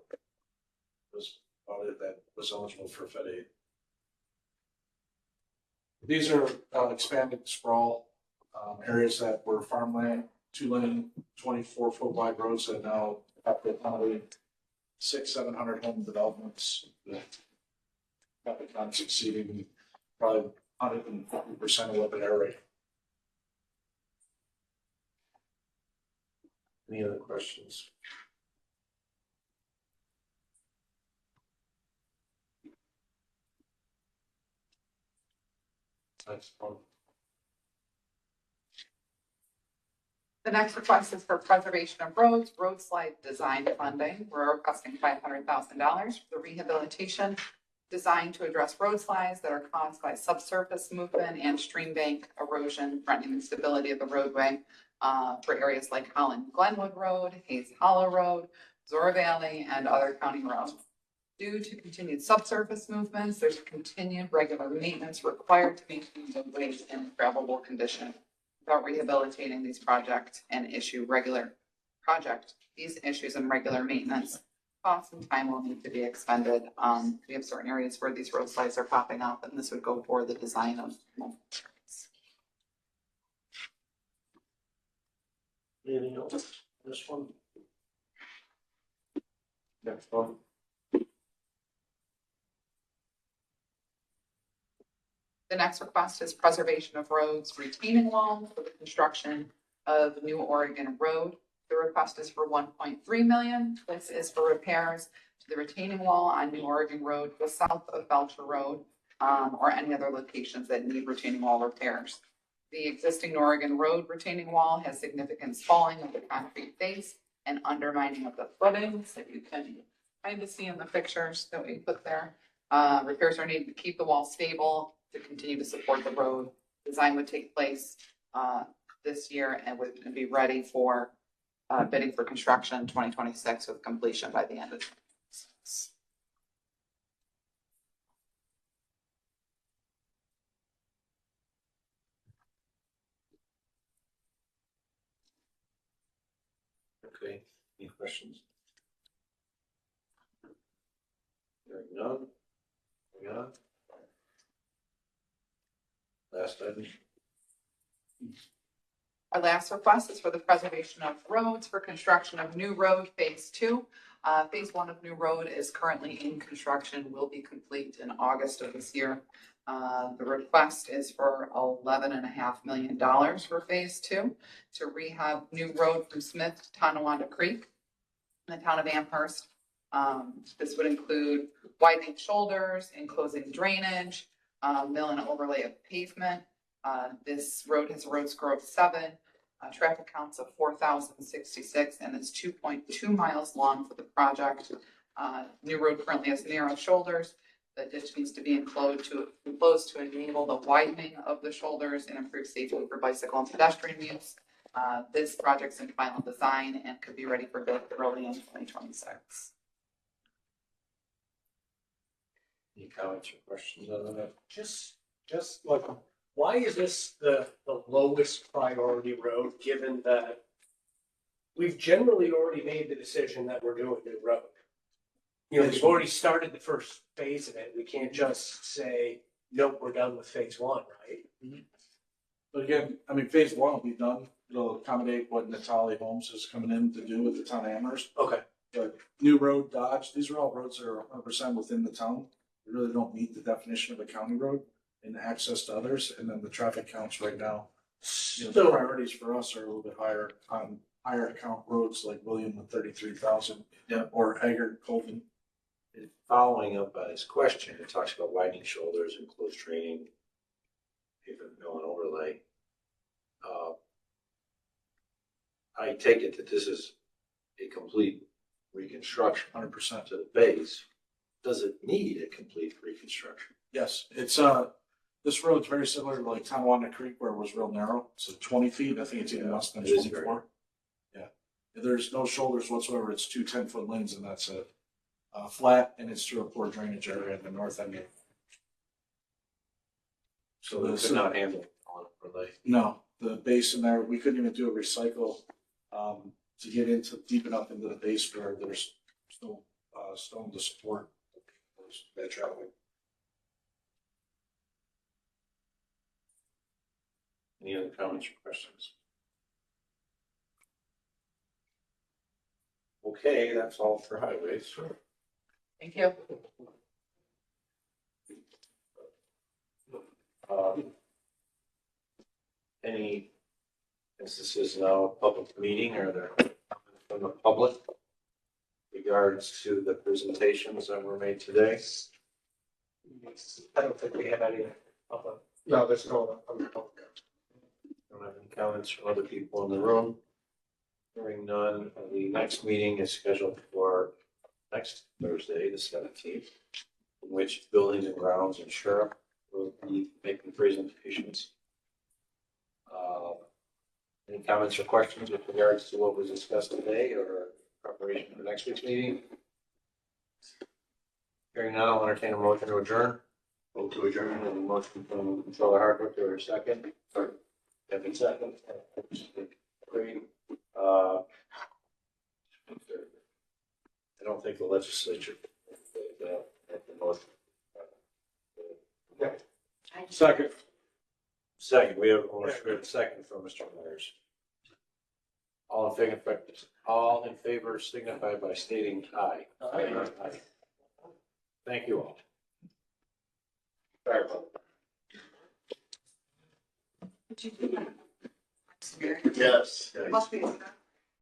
S5: Was about it that was eligible for Fed Aid. These are expanded sprawl areas that were farmland, 2-lane, 24-foot wide roads that now have to accommodate 600-700 home developments that have become succeeding probably 150% of what they're rate.
S1: Any other questions? That's fun.
S4: The next request is for preservation of roads, road slide design funding. We're requesting $500,000 for the rehabilitation designed to address road slides that are caused by subsurface movement and stream bank erosion, threatening the stability of the roadway for areas like Holland Glenwood Road, Hayes Hollow Road, Zora Valley, and other county roads. Due to continued subsurface movements, there's continued regular maintenance required to maintain roadways in gravelable condition. Without rehabilitating these projects and these issues and regular maintenance, costs and time will need to be expended. We have certain areas where these road slides are popping up, and this would go for the design of multiple streets.
S1: Anything else? This one? Next one.
S4: The next request is preservation of roads retaining wall for the construction of New Oregon Road. The request is for $1.3 million. This is for repairs to the retaining wall on New Oregon Road, the south of Belcher Road, or any other locations that need retaining wall repairs. The existing New Oregon Road retaining wall has significant spalling of the concrete base and undermining of the footings that you can kind of see in the pictures that we put there. Repairs are needed to keep the wall stable, to continue to support the road. Design would take place this year and would be ready for bidding for construction in 2026 with completion by the end of 2026.
S1: Okay, any questions? Hearing none. Moving on. Last item.
S4: Our last request is for the preservation of roads for construction of New Road Phase 2. Phase 1 of New Road is currently in construction, will be complete in August of this year. The request is for $11.5 million for Phase 2 to rehab New Road from Smith to Tonawanda Creek in the town of Amherst. This would include widening shoulders, enclosing drainage, mill and overlay of pavement. This road has a road score of 7, traffic counts of 4,066, and it's 2.2 miles long for the project. New road currently has narrow shoulders. The ditch needs to be enclosed to enable the widening of the shoulders and improve safety for bicycle and pedestrian use. This project's in final design and could be ready for bid early in 2026.
S1: Any comments or questions on that?
S2: Just like, why is this the lowest priority road, given that we've generally already made the decision that we're doing New Road? You know, we've already started the first phase of it. We can't just say, nope, we're done with phase 1, right?
S5: But again, I mean, phase 1 will be done. It'll accommodate what Natali Homes is coming in to do with the town of Amherst.
S2: Okay.
S5: But New Road, Dodge, these are all roads that are 100% within the town. They really don't meet the definition of a county road. and access to others, and then the traffic counts right now. You know, the
S2: So,
S5: priorities for us are a little bit higher on higher count roads like William with 33,000.
S1: Yeah.
S5: Or Eggert, Colvin.
S1: And following up on his question, it talks about widening shoulders and close training, even mill and overlay. I take it that this is a complete reconstruction
S5: 100%.
S1: to the base. Does it need a complete reconstruction?
S5: Yes, it's, this road's very similar to like Tonawanda Creek where it was real narrow. So 20 feet, I think it's even less than
S1: It is very-
S5: 24. Yeah. There's no shoulders whatsoever. It's 2 10-foot lanes and that's it. Flat and it's through a poor drainage area in the north end.
S1: So we could not handle on overlay.
S5: No, the base in there, we couldn't even do a recycle, to get into deep enough into the base where there's still, stone to support that traffic.
S1: Any other comments or questions? Okay, that's all for highways.
S4: Thank you.
S1: Any, since this is now a public meeting, are there comments from the public regards to the presentations that were made today?
S2: I don't think we have any public, no, there's no public.
S1: Don't have any comments from other people in the room? Hearing none, the next meeting is scheduled for next Thursday, the 17th, in which Buildings and Grounds and Sheriff will be making presentations. Any comments or questions with regards to what was discussed today or preparation for next week's meeting? Hearing none, I'll entertain a motion to adjourn.
S3: Vote to adjourn.
S1: And a motion from Controller Hardwick, to a second. Kevin second. Great. I don't think the legislature. The motion.
S10: Second.
S1: Second, we have a motion, we have a second from Mr. Myers. All in favor signify by stating aye. Aye. Thank you all. Sorry about that.
S3: Yes.
S4: Must be.